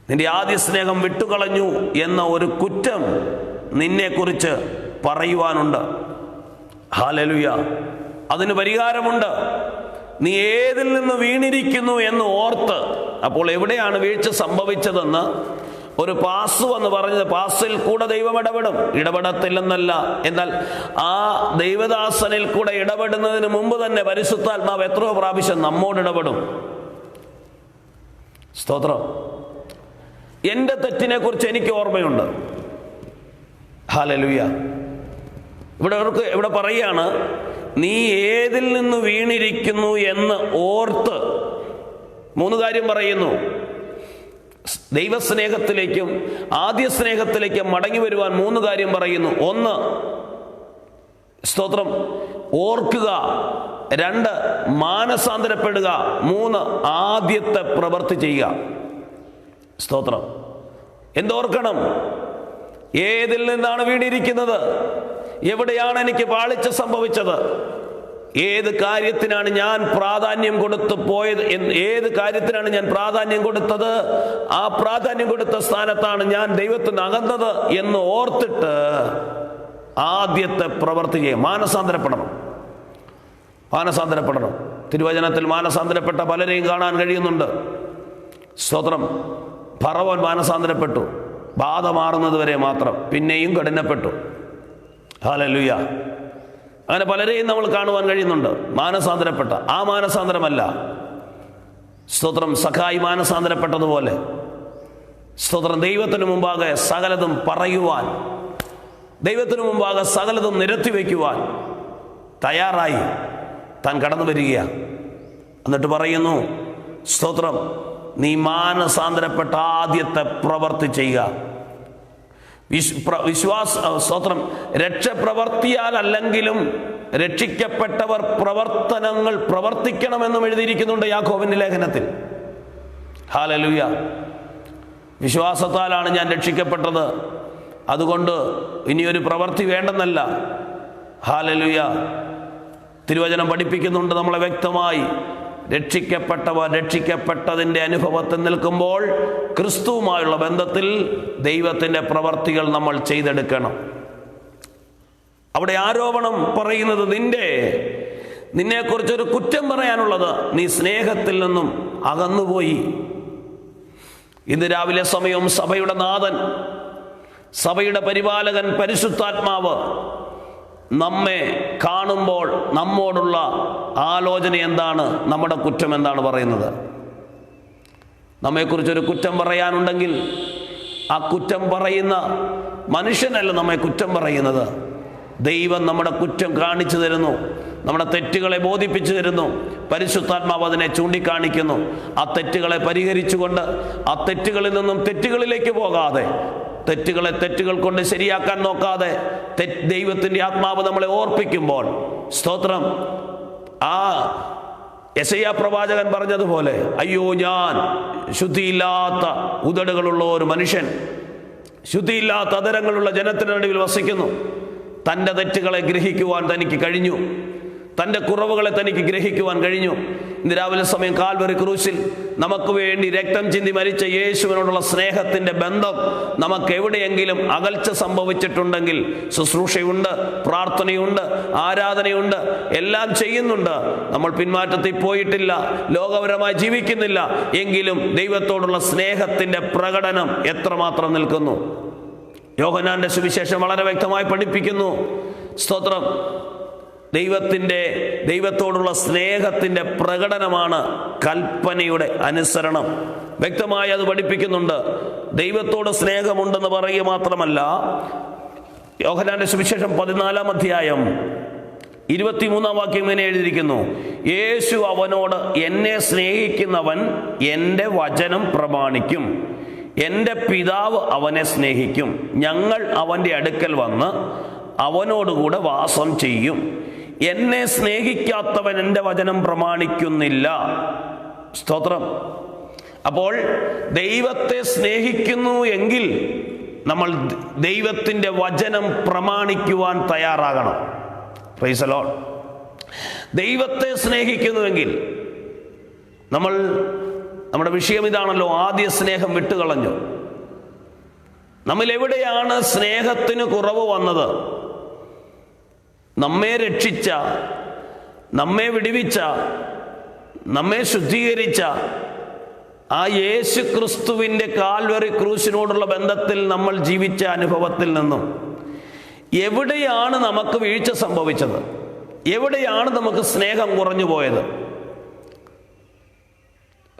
Speaker 1: നിന്റെ ആദ്യ സ്നേഹം വിട്ടുകളഞ്ഞു എന്ന ഒരു കുറ്റം നിന്നെക്കുറിച്ച് പറയുവാനുണ്ട്. ഹല്ലേലൂയ. അതിന് പരിഹാരമുണ്ട്. നീ ഏതിൽ നിന്ന് വീണിരിക്കുന്നു എന്ന് ഓർത്ത്, അപ്പോൾ എവിടെയാണ് വീഴ്ച സംഭവിച്ചതെന്ന് ഒരു പാസ് എന്ന് പറഞ്ഞത്, പാസിൽ കൂടെ ദൈവം ഇടപെടത്തില്ലെന്നല്ല, എന്നാൽ ആ ദൈവദാസനിൽ കൂടെ ഇടപെടുന്നതിന് മുമ്പ് തന്നെ പരിശുദ്ധാത്മാവ് എത്രയോ പ്രാവശ്യം നമ്മോട് ഇടപെടും. സ്തോത്രം. എൻ്റെ തെറ്റിനെ കുറിച്ച് എനിക്ക് ഓർമ്മയുണ്ട്. ഹല്ലേലൂയ. ഇവിടെ പറയാണ്, നീ ഏതിൽ നിന്ന് വീണിരിക്കുന്നു എന്ന് ഓർത്ത്. 3 കാര്യം പറയുന്നു. ദൈവസ്നേഹത്തിലേക്കും ആദ്യ സ്നേഹത്തിലേക്കും മടങ്ങി വരുവാൻ 3 കാര്യം പറയുന്നു. 1, സ്തോത്രം ഓർക്കുക. 2, മാനസാന്തരപ്പെടുക. 3, ആദ്യത്തെ പ്രവൃത്തി ചെയ്യുക. സ്തോത്രം. എന്തോർക്കണം? ഏതിൽ നിന്നാണ് വീണിരിക്കുന്നത്? എവിടെയാണ് എനിക്ക് പാളിച്ച സംഭവിച്ചത്? ഏത് കാര്യത്തിനാണ് ഞാൻ പ്രാധാന്യം കൊടുത്തു പോയത്? ഏത് കാര്യത്തിനാണ് ഞാൻ പ്രാധാന്യം കൊടുത്തത്? ആ പ്രാധാന്യം കൊടുത്ത സ്ഥാനത്താണ് ഞാൻ ദൈവത്തിന് അകന്നത് എന്ന് ഓർത്തിട്ട് ആദ്യത്തെ പ്രവൃത്തി ചെയ്യും. മാനസാന്തരപ്പെടണം. തിരുവചനത്തിൽ മാനസാന്തരപ്പെട്ട പലരെയും കാണാൻ കഴിയുന്നുണ്ട്. സ്തോത്രം. ഫറവോൻ മാനസാന്തരപ്പെട്ടു, ബാധ മാറുന്നത് വരെ മാത്രം, പിന്നെയും കഠിനപ്പെട്ടു. ഹല്ലേലൂയ. അങ്ങനെ പലരെയും നമ്മൾ കാണുവാൻ കഴിയുന്നുണ്ട്. മാനസാന്തരപ്പെട്ട ആ മാനസാന്തരമല്ല, സ്തോത്രം സഖായി മാനസാന്തരപ്പെട്ടതുപോലെ, സ്തോത്രം ദൈവത്തിന് മുമ്പാകെ സകലതും പറയുവാൻ, ദൈവത്തിന് മുമ്പാകെ സകലതും നിരത്തി വയ്ക്കുവാൻ തയ്യാറായി താൻ കടന്നു വരികയാണ്. എന്നിട്ട് പറയുന്നു, സ്തോത്രം, നീ മാനസാന്തരപ്പെട്ട ആദ്യത്തെ പ്രവൃത്തി ചെയ്യുക. സ്തോത്രം, രക്ഷ പ്രവർത്തിയാലല്ലെങ്കിലും രക്ഷിക്കപ്പെട്ടവർ പ്രവർത്തനങ്ങൾ പ്രവർത്തിക്കണമെന്നും എഴുതിയിരിക്കുന്നുണ്ട് യാക്കോബിന്റെ ലേഖനത്തിൽ. ഹല്ലേലൂയ. വിശ്വാസത്താലാണ് ഞാൻ രക്ഷിക്കപ്പെട്ടത്, അതുകൊണ്ട് ഇനിയൊരു പ്രവൃത്തി വേണ്ടെന്നല്ല. ഹല്ലേലൂയ. തിരുവചനം പഠിപ്പിക്കുന്നുണ്ട് നമ്മളെ വ്യക്തമായി. രക്ഷിക്കപ്പെട്ടവർ രക്ഷിക്കപ്പെട്ടതിൻ്റെ അനുഭവത്തിൽ നിൽക്കുമ്പോൾ ക്രിസ്തുവുമായുള്ള ബന്ധത്തിൽ ദൈവത്തിൻ്റെ പ്രവർത്തികൾ നമ്മൾ ചെയ്തെടുക്കണം. അവിടെ ആരോപണം പറയുന്നത് നിന്നെക്കുറിച്ചൊരു കുറ്റം പറയാനുള്ളത് നീ സ്നേഹത്തിൽ നിന്നും അകന്നുപോയി. ഇന്ന് രാവിലെ സമയവും സഭയുടെ നാഥൻ, സഭയുടെ പരിപാലകൻ പരിശുദ്ധാത്മാവ് നമ്മെ കാണുമ്പോൾ നമ്മോടുള്ള ആലോചന എന്താണ്, നമ്മുടെ കുറ്റം എന്താണ് പറയുന്നത്? നമ്മെക്കുറിച്ചൊരു കുറ്റം പറയാനുണ്ടെങ്കിൽ ആ കുറ്റം പറയുന്ന മനുഷ്യനല്ല നമ്മെ കുറ്റം പറയുന്നത്. ദൈവം നമ്മുടെ കുറ്റം കാണിച്ചു തരുന്നു, നമ്മുടെ തെറ്റുകളെ ബോധിപ്പിച്ചു തരുന്നു. പരിശുദ്ധാത്മാവ് അതിനെ ചൂണ്ടിക്കാണിക്കുന്നു. ആ തെറ്റുകളെ പരിഹരിച്ചുകൊണ്ട് ആ തെറ്റുകളിൽ നിന്നും തെറ്റുകളിലേക്ക് പോകാതെ, തെറ്റുകളെ തെറ്റുകൾ കൊണ്ട് ശരിയാക്കാൻ നോക്കാതെ ദൈവത്തിൻ്റെ ആത്മാവ് നമ്മളെ ഓർപ്പിക്കുമ്പോൾ, സ്തോത്രം, ആ യെശയ്യാ പ്രവാചകൻ പറഞ്ഞതുപോലെ, അയ്യോ ഞാൻ ശുദ്ധിയില്ലാത്ത ഉദടുകളുള്ള ഒരു മനുഷ്യൻ, ശുദ്ധിയില്ലാത്ത അധരങ്ങളുള്ള ജനത്തിൻ്റെ നടുവിൽ വസിക്കുന്നു. തൻ്റെ തെറ്റുകളെ ഗ്രഹിക്കുവാൻ തനിക്ക് കഴിഞ്ഞു, തൻ്റെ കുറവുകളെ തനിക്ക് ഗ്രഹിക്കുവാൻ കഴിഞ്ഞു. ഇന്ന് രാവിലെ സമയം കാൽവറി ക്രൂശിൽ നമുക്ക് വേണ്ടി രക്തം ചിന്തി മരിച്ച യേശുവിനോടുള്ള സ്നേഹത്തിൻ്റെ ബന്ധം നമുക്ക് എവിടെയെങ്കിലും അകൽച്ച സംഭവിച്ചിട്ടുണ്ടെങ്കിൽ, ശുശ്രൂഷയുണ്ട്, പ്രാർത്ഥനയുണ്ട്, ആരാധനയുണ്ട്, എല്ലാം ചെയ്യുന്നുണ്ട്, നമ്മൾ പിന്മാറ്റത്തിൽ പോയിട്ടില്ല, ലോകപരമായി ജീവിക്കുന്നില്ല, എങ്കിലും ദൈവത്തോടുള്ള സ്നേഹത്തിൻ്റെ പ്രകടനം എത്രമാത്രം നിൽക്കുന്നു? യോഹന്നാന്റെ സുവിശേഷം വളരെ വ്യക്തമായി പഠിപ്പിക്കുന്നു. സ്തോത്രം, ദൈവത്തോടുള്ള സ്നേഹത്തിൻ്റെ പ്രകടനമാണ് കൽപ്പനയുടെ അനുസരണം. വ്യക്തമായി അത് പഠിപ്പിക്കുന്നുണ്ട്. ദൈവത്തോട് സ്നേഹമുണ്ടെന്ന് പറയുക മാത്രമല്ല, യോഹന്നാന്റെ സുവിശേഷം 14-ാം അധ്യായം 23-ാം വാക്യം ഇങ്ങനെ എഴുതിയിരിക്കുന്നു, യേശു അവനോട്, എന്നെ സ്നേഹിക്കുന്നവൻ എൻ്റെ വചനം പ്രമാണിക്കും, എൻ്റെ പിതാവ് അവനെ സ്നേഹിക്കും, ഞങ്ങൾ അവൻ്റെ അടുക്കൽ വന്ന് അവനോടുകൂടെ വാസം ചെയ്യും. എന്നെ സ്നേഹിക്കാത്തവൻ എൻ്റെ വചനം പ്രമാണിക്കുന്നില്ല. സ്തോത്രം. അപ്പോൾ ദൈവത്തെ സ്നേഹിക്കുന്നു എങ്കിൽ നമ്മൾ ദൈവത്തിൻ്റെ വചനം പ്രമാണിക്കുവാൻ തയ്യാറാകണം. Price the Lord. ദൈവത്തെ സ്നേഹിക്കുന്നുവെങ്കിൽ നമ്മുടെ വിഷയം ഇതാണല്ലോ, ആദ്യ സ്നേഹം വിട്ടുകളഞ്ഞു. നമ്മൾ എവിടെയാണ് സ്നേഹത്തിന് കുറവ് വന്നത്? നമ്മെ രക്ഷിച്ച, നമ്മെ വിടുവിച്ച, നമ്മെ ശുദ്ധീകരിച്ച ആ യേശു ക്രിസ്തുവിൻ്റെ കാൽവറി ക്രൂശിനോടുള്ള ബന്ധത്തിൽ നമ്മൾ ജീവിച്ച അനുഭവത്തിൽ നിന്നും എവിടെയാണ് നമുക്ക് വീഴ്ച സംഭവിച്ചത്? എവിടെയാണ് നമുക്ക് സ്നേഹം കുറഞ്ഞു പോയത്?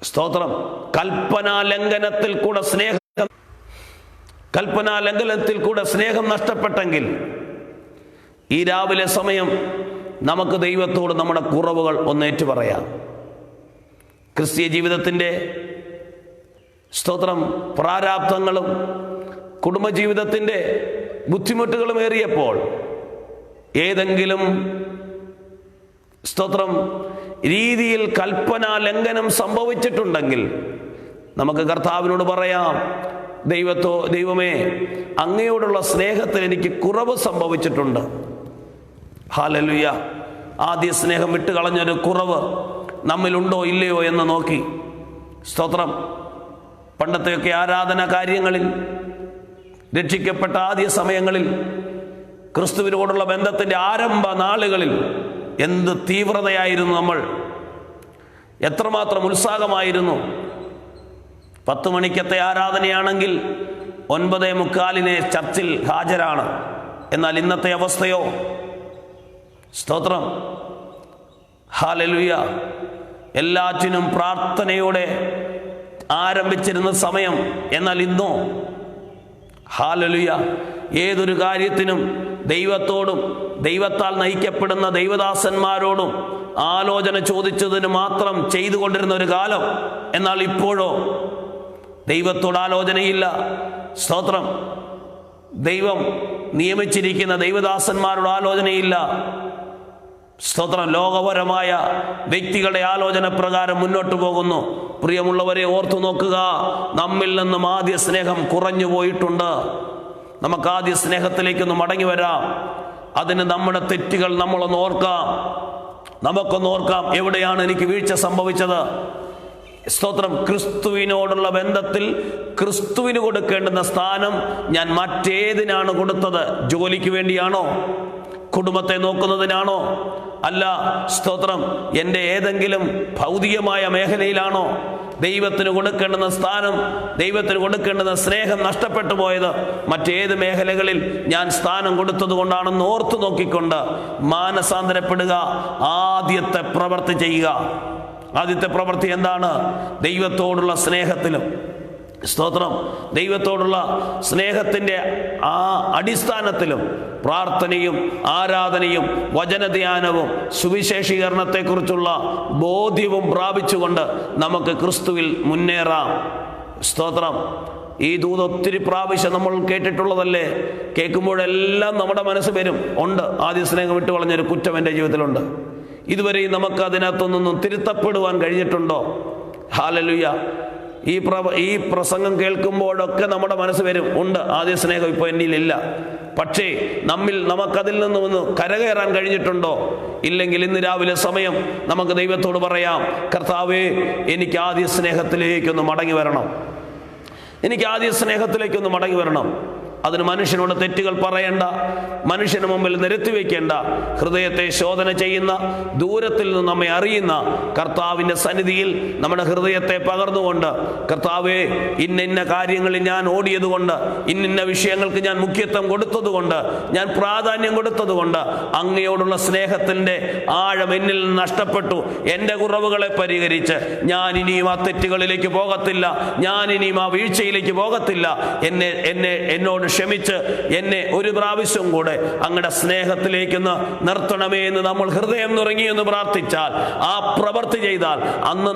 Speaker 1: സ്തോത്രം. കൽപ്പനാലംഘനത്തിൽ കൂടെ സ്നേഹം നഷ്ടപ്പെട്ടെങ്കിൽ ഈ രാവിലെ സമയം നമുക്ക് ദൈവത്തോട് നമ്മുടെ കുറവുകൾ ഒന്നേറ്റു പറയാം. ക്രിസ്തീയ ജീവിതത്തിൻ്റെ സ്തോത്രം പ്രാരാബ്ധങ്ങളും കുടുംബജീവിതത്തിൻ്റെ ബുദ്ധിമുട്ടുകളും ഏറിയപ്പോൾ ഏതെങ്കിലും സ്തോത്രം രീതിയിൽ കൽപ്പനാ ലംഘനം സംഭവിച്ചിട്ടുണ്ടെങ്കിൽ നമുക്ക് കർത്താവിനോട് പറയാം, ദൈവമേ, അങ്ങയോടുള്ള സ്നേഹത്തിൽ എനിക്ക് കുറവ് സംഭവിച്ചിട്ടുണ്ട്. ഹല്ലേലൂയ. ആദ്യ സ്നേഹം വിട്ടുകളഞ്ഞൊരു കുറവ് നമ്മിലുണ്ടോ ഇല്ലയോ എന്ന് നോക്കി, സ്തോത്രം, പണ്ടത്തെയൊക്കെ ആരാധനാ കാര്യങ്ങളിൽ, രക്ഷിക്കപ്പെട്ട ആദ്യ സമയങ്ങളിൽ, ക്രിസ്തുവിനോടുള്ള ബന്ധത്തിൻ്റെ ആരംഭ നാളുകളിൽ എന്ത് തീവ്രതയായിരുന്നു നമ്മൾ, എത്രമാത്രം ഉത്സാഹമായിരുന്നു. 10 മണിക്കത്തെ ആരാധനയാണെങ്കിൽ 9:45 ചർച്ചിൽ ഹാജരാണ്. എന്നാൽ ഇന്നത്തെ അവസ്ഥയോ? സ്തോത്രം, ഹല്ലേലൂയ, എല്ലാറ്റിനും പ്രാർത്ഥനയോടെ ആരംഭിച്ചിരുന്ന സമയം. എന്നാൽ ഇന്നോ? ഹല്ലേലൂയ, ഏതൊരു കാര്യത്തിനും ദൈവത്തോടും ദൈവത്താൽ നയിക്കപ്പെടുന്ന ദൈവദാസന്മാരോടും ആലോചന ചോദിച്ചതിന് മാത്രം ചെയ്തുകൊണ്ടിരുന്ന ഒരു കാലം. എന്നാൽ ഇപ്പോഴോ ദൈവത്തോട് ആലോചനയില്ല. സ്തോത്രം. ദൈവം നിയമിച്ചിരിക്കുന്ന ദൈവദാസന്മാരുടെ ആലോചനയില്ല. സ്തോത്രം. ലോകപരമായ വ്യക്തികളുടെ ആലോചന പ്രകാരം മുന്നോട്ട് പോകുന്നു. പ്രിയമുള്ളവരെ, ഓർത്തു നോക്കുക, നമ്മിൽ നിന്നും ആദ്യ സ്നേഹം കുറഞ്ഞു പോയിട്ടുണ്ട്. നമുക്ക് ആദ്യ സ്നേഹത്തിലേക്കൊന്ന് മടങ്ങി വരാം. അതിന് നമ്മുടെ തെറ്റുകൾ നമ്മളൊന്ന് ഓർക്കാം. നമുക്കൊന്ന് ഓർക്കാം, എവിടെയാണ് എനിക്ക് വീഴ്ച സംഭവിച്ചത്. സ്തോത്രം. ക്രിസ്തുവിനോടുള്ള ബന്ധത്തിൽ ക്രിസ്തുവിന് കൊടുക്കേണ്ടുന്ന സ്ഥാനം ഞാൻ മറ്റേതിനാണ് കൊടുത്തത്? ജോലിക്ക് വേണ്ടിയാണോ? കുടുംബത്തെ നോക്കുന്നതിനാണോ? അല്ല. സ്തോത്രം. എൻ്റെ ഏതെങ്കിലും ഭൗതികമായ മേഖലയിലാണോ ദൈവത്തിന് കൊടുക്കേണ്ടുന്ന സ്ഥാനം, ദൈവത്തിന് കൊടുക്കേണ്ടുന്ന സ്നേഹം നഷ്ടപ്പെട്ടു പോയത്? മറ്റേത് മേഖലകളിൽ ഞാൻ സ്ഥാനം കൊടുത്തത് കൊണ്ടാണെന്ന് ഓർത്തു നോക്കിക്കൊണ്ട് മാനസാന്തരപ്പെടുക. ആദ്യത്തെ പ്രവൃത്തി ചെയ്യുക. ആദ്യത്തെ പ്രവൃത്തി എന്താണ്? ദൈവത്തോടുള്ള സ്നേഹത്തിലും, സ്തോത്രം, ദൈവത്തോടുള്ള സ്നേഹത്തിൻ്റെ ആ അടിസ്ഥാനത്തിലും പ്രാർത്ഥനയും ആരാധനയും വചനധ്യാനവും സുവിശേഷീകരണത്തെക്കുറിച്ചുള്ള ബോധ്യവും പ്രാപിച്ചുകൊണ്ട് നമുക്ക് ക്രിസ്തുവിൽ മുന്നേറാം. സ്തോത്രം. ഈ ദൂത് ഒത്തിരി പ്രാവശ്യം നമ്മൾ കേട്ടിട്ടുള്ളതല്ലേ? കേൾക്കുമ്പോഴെല്ലാം നമ്മുടെ മനസ്സ് വരും, ഉണ്ട്, ആദ്യ സ്നേഹം വിട്ടു കളഞ്ഞൊരു കുറ്റം എൻ്റെ ജീവിതത്തിലുണ്ട്. ഇതുവരെയും നമുക്ക് അതിനകത്തൊന്നും തിരുത്തപ്പെടുവാൻ കഴിഞ്ഞിട്ടുണ്ടോ? ഹല്ലേലൂയ. ഈ പ്രസംഗം കേൾക്കുമ്പോഴൊക്കെ നമ്മുടെ മനസ്സ് വരും, ഉണ്ട്, ആദ്യ സ്നേഹം ഇപ്പോൾ എന്നിലില്ല. പക്ഷേ നമുക്കതിൽ നിന്നൊന്ന് കരകയറാൻ കഴിഞ്ഞിട്ടുണ്ടോ? ഇല്ലെങ്കിൽ ഇന്ന് രാവിലെ സമയം നമുക്ക് ദൈവത്തോട് പറയാം, കർത്താവേ, എനിക്ക് ആദ്യ സ്നേഹത്തിലേക്കൊന്ന് മടങ്ങി വരണം. എനിക്ക് ആദ്യ സ്നേഹത്തിലേക്കൊന്ന് മടങ്ങി വരണം. അതിന് മനുഷ്യനോട് തെറ്റുകൾ പറയേണ്ട, മനുഷ്യന് മുമ്പിൽ നിരത്തി വയ്ക്കേണ്ട, ഹൃദയത്തെ ശോധന ചെയ്യുന്ന, ദൂരത്തിൽ നിന്ന് നമ്മെ അറിയുന്ന കർത്താവിൻ്റെ സന്നിധിയിൽ നമ്മുടെ ഹൃദയത്തെ പകർന്നുകൊണ്ട്, കർത്താവേ, ഇന്ന കാര്യങ്ങളിൽ ഞാൻ ഓടിയതുകൊണ്ട്, ഇന്ന വിഷയങ്ങൾക്ക് ഞാൻ മുഖ്യത്വം കൊടുത്തതുകൊണ്ട്, ഞാൻ പ്രാധാന്യം കൊടുത്തതുകൊണ്ട് അങ്ങയോടുള്ള സ്നേഹത്തിൻ്റെ ആഴം എന്നിൽ നിന്ന് നഷ്ടപ്പെട്ടു. എൻ്റെ കുറവുകളെ പരിഹരിച്ച് ഞാൻ ഇനിയും ആ തെറ്റുകളിലേക്ക് പോകത്തില്ല, ഞാൻ ഇനിയും ആ വീഴ്ചയിലേക്ക് പോകത്തില്ല. എന്നോട് ക്ഷമിച്ച് എന്നെ ഒരു പ്രാവശ്യം കൂടെ അങ്ങയുടെ സ്നേഹത്തിലേക്കൊന്ന് നിർത്തണമേ എന്ന് നമ്മൾ ഹൃദയം നുറങ്ങിയെന്ന് പ്രാർത്ഥിച്ചാൽ, ആ പ്രവൃത്തി ചെയ്താൽ, അന്ന്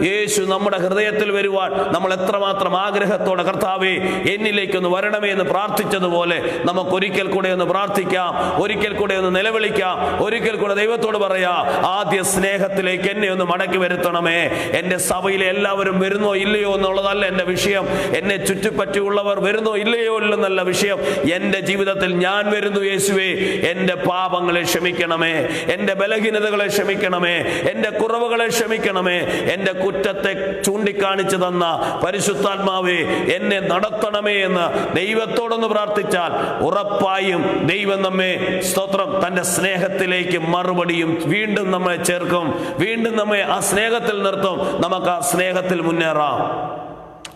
Speaker 1: യേശു നമ്മുടെ ഹൃദയത്തിൽ വരുവാൻ നമ്മൾ എത്രമാത്രം ആഗ്രഹത്തോടെ കർത്താവേ എന്നിലേക്കൊന്ന് വരണമേ എന്ന് പ്രാർത്ഥിച്ചതുപോലെ നമുക്കൊരിക്കൽ കൂടെ ഒന്ന് പ്രാർത്ഥിക്കാം, ഒരിക്കൽ കൂടെ ഒന്ന് നിലവിളിക്കാം, ഒരിക്കൽ കൂടെ ദൈവത്തോട് പറയാം, ആദ്യ സ്നേഹത്തിലേക്ക് എന്നെ ഒന്ന് മടക്കി വരുത്തണമേ. എൻ്റെ സഭയിലെ എല്ലാവരും വരുന്നോ ഇല്ലയോ എന്നുള്ളതല്ല എൻ്റെ വിഷയം. എന്നെ ചുറ്റിപ്പറ്റിയുള്ളവർ വരുന്നോ ഇല്ലയോ എന്നല്ല വിഷയം. എൻ്റെ ജീവിതത്തിൽ ഞാൻ വരുന്നു യേശുവേ, എൻ്റെ പാപങ്ങളെ ക്ഷമിക്കണമേ, എൻ്റെ ബലഹീനതകളെ ക്ഷമിക്കണമേ, എൻ്റെ കുറവുകളെ ക്ഷമിക്കണമേ, എൻ്റെ കുറ്റത്തെ ചൂണ്ടിക്കാണിച്ചു തന്ന പരിശുദ്ധാത്മാവേ എന്നെ നടത്തണമേ എന്ന് ദൈവത്തോടൊന്ന് പ്രാർത്ഥിച്ചാൽ ഉറപ്പായും ദൈവം നമ്മെ, സ്തോത്രം, തൻ്റെ സ്നേഹത്തിലേക്ക് മറുപടിയും വീണ്ടും നമ്മെ ചേർക്കും, വീണ്ടും നമ്മെ ആ സ്നേഹത്തിൽ നിർത്തും. നമുക്ക് ആ സ്നേഹത്തിൽ മുന്നേറാം.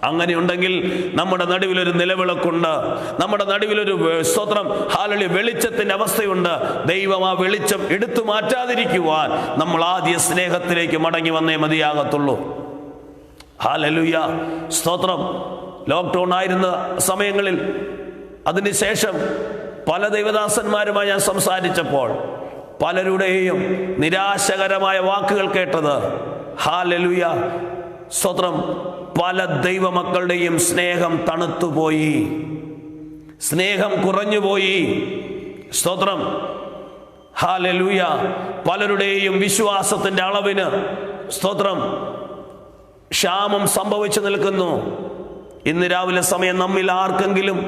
Speaker 1: അങ്ങനെയുണ്ടെങ്കിൽ നമ്മുടെ നടുവിലൊരു നിലവിളക്കുണ്ട്, നമ്മുടെ നടുവിലൊരു, സ്തോത്രം, ഹല്ലേലൂയ, വെളിച്ചത്തിന്റെ അവസ്ഥയുണ്ട്. ദൈവം ആ വെളിച്ചം എടുത്തു മാറ്റാതിരിക്കുവാൻ നമ്മൾ ആദ്യ സ്നേഹത്തിലേക്ക് മടങ്ങി വന്നേ മതിയാകത്തുള്ളൂ. ഹല്ലേലൂയ, സ്തോത്രം. ലോക്ക്ഡൗൺ ആയിരുന്ന സമയങ്ങളിൽ, അതിനുശേഷം പല ദൈവദാസന്മാരുമായി ഞാൻ സംസാരിച്ചപ്പോൾ പലരുടെയും നിരാശകരമായ വാക്കുകൾ കേട്ടത്, ഹല്ലേലൂയ, സ്തോത്രം, പല ദൈവമക്കളുടെയും സ്നേഹം തണുത്തുപോയി, സ്നേഹം കുറഞ്ഞുപോയി. സ്തോത്രം, ഹല്ലേലൂയ. പലരുടെയും വിശ്വാസത്തിന്റെ അളവിന്, സ്തോത്രം, ക്ഷാമം സംഭവിച്ചു നിൽക്കുന്നു. ഇന്ന് രാവിലെ സമയം നമ്മിൽ ആർക്കെങ്കിലും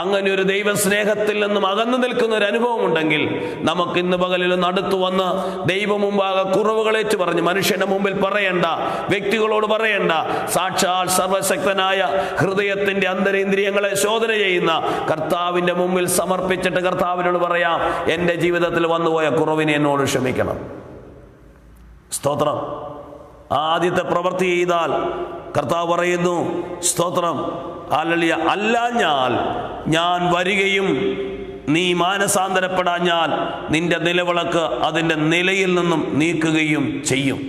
Speaker 1: അങ്ങനെ ഒരു ദൈവ സ്നേഹത്തിൽ നിന്നും അകന്നു നിൽക്കുന്ന ഒരു അനുഭവം ഉണ്ടെങ്കിൽ നമുക്ക് ഇന്ന് പകലിൽ അടുത്തു വന്ന് ദൈവം മുമ്പാകെ കുറവുകളേറ്റ് പറഞ്ഞ്, മനുഷ്യന്റെ മുമ്പിൽ പറയണ്ട, വ്യക്തികളോട് പറയണ്ട, സാക്ഷാൽ സർവശക്തനായ ഹൃദയത്തിന്റെ അന്തരേന്ദ്രിയങ്ങളെ ശോധന ചെയ്യുന്ന കർത്താവിന്റെ മുമ്പിൽ സമർപ്പിച്ചിട്ട് കർത്താവിനോട് പറയാം, എൻ്റെ ജീവിതത്തിൽ വന്നുപോയ കുറവിനെ എന്നോട് ക്ഷമിക്കണം. സ്തോത്രം. ആദ്യത്തെ പ്രവൃത്തി ചെയ്താൽ കർത്താവ് പറയുന്നു, സ്തോത്രം, ഹല്ലേലൂയ, അല്ലാഞ്ഞാൽ ഞാൻ വരികയും നീ മാനസാന്തരപ്പെടാഞ്ഞാൽ നിന്റെ നിലവിളക്ക് അതിൻ്റെ നിലയിൽ നിന്നും നീക്കുകയും ചെയ്യും.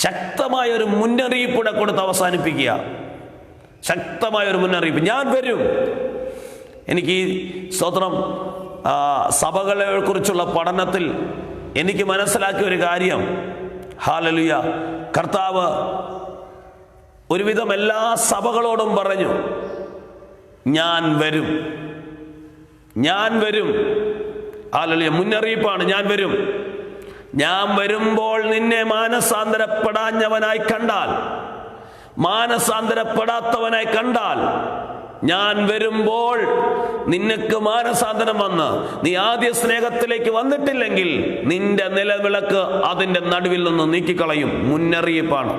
Speaker 1: ശക്തമായൊരു മുന്നറിയിപ്പൂടെ കൊടുത്ത് അവസാനിപ്പിക്കുക. ശക്തമായൊരു മുന്നറിയിപ്പ്, ഞാൻ വരും. എനിക്ക് ഈ, സ്തോത്രം, സഭകളെ കുറിച്ചുള്ള പഠനത്തിൽ എനിക്ക് മനസ്സിലാക്കിയ ഒരു കാര്യം, ഹല്ലേലൂയ, കർത്താവ് ഒരുവിധം എല്ലാ സഭകളോടും പറഞ്ഞു, ഞാൻ വരും, ഞാൻ വരും. ഹല്ലേലൂയ, മുന്നറിയിപ്പാണ്, ഞാൻ വരും. ഞാൻ വരുമ്പോൾ നിന്നെ മാനസാന്തരപ്പെടാഞ്ഞവനായി കണ്ടാൽ, മാനസാന്തരപ്പെടാത്തവനായി കണ്ടാൽ, ഞാൻ വരുമ്പോൾ നിനക്ക് മാനസാന്തരം വന്ന് നീ ആദ്യ സ്നേഹത്തിലേക്ക് വന്നിട്ടില്ലെങ്കിൽ നിന്റെ നിലവിളക്ക് അതിൻ്റെ നടുവിൽ നിന്ന് നീക്കിക്കളയും. മുന്നറിയിപ്പാണ്.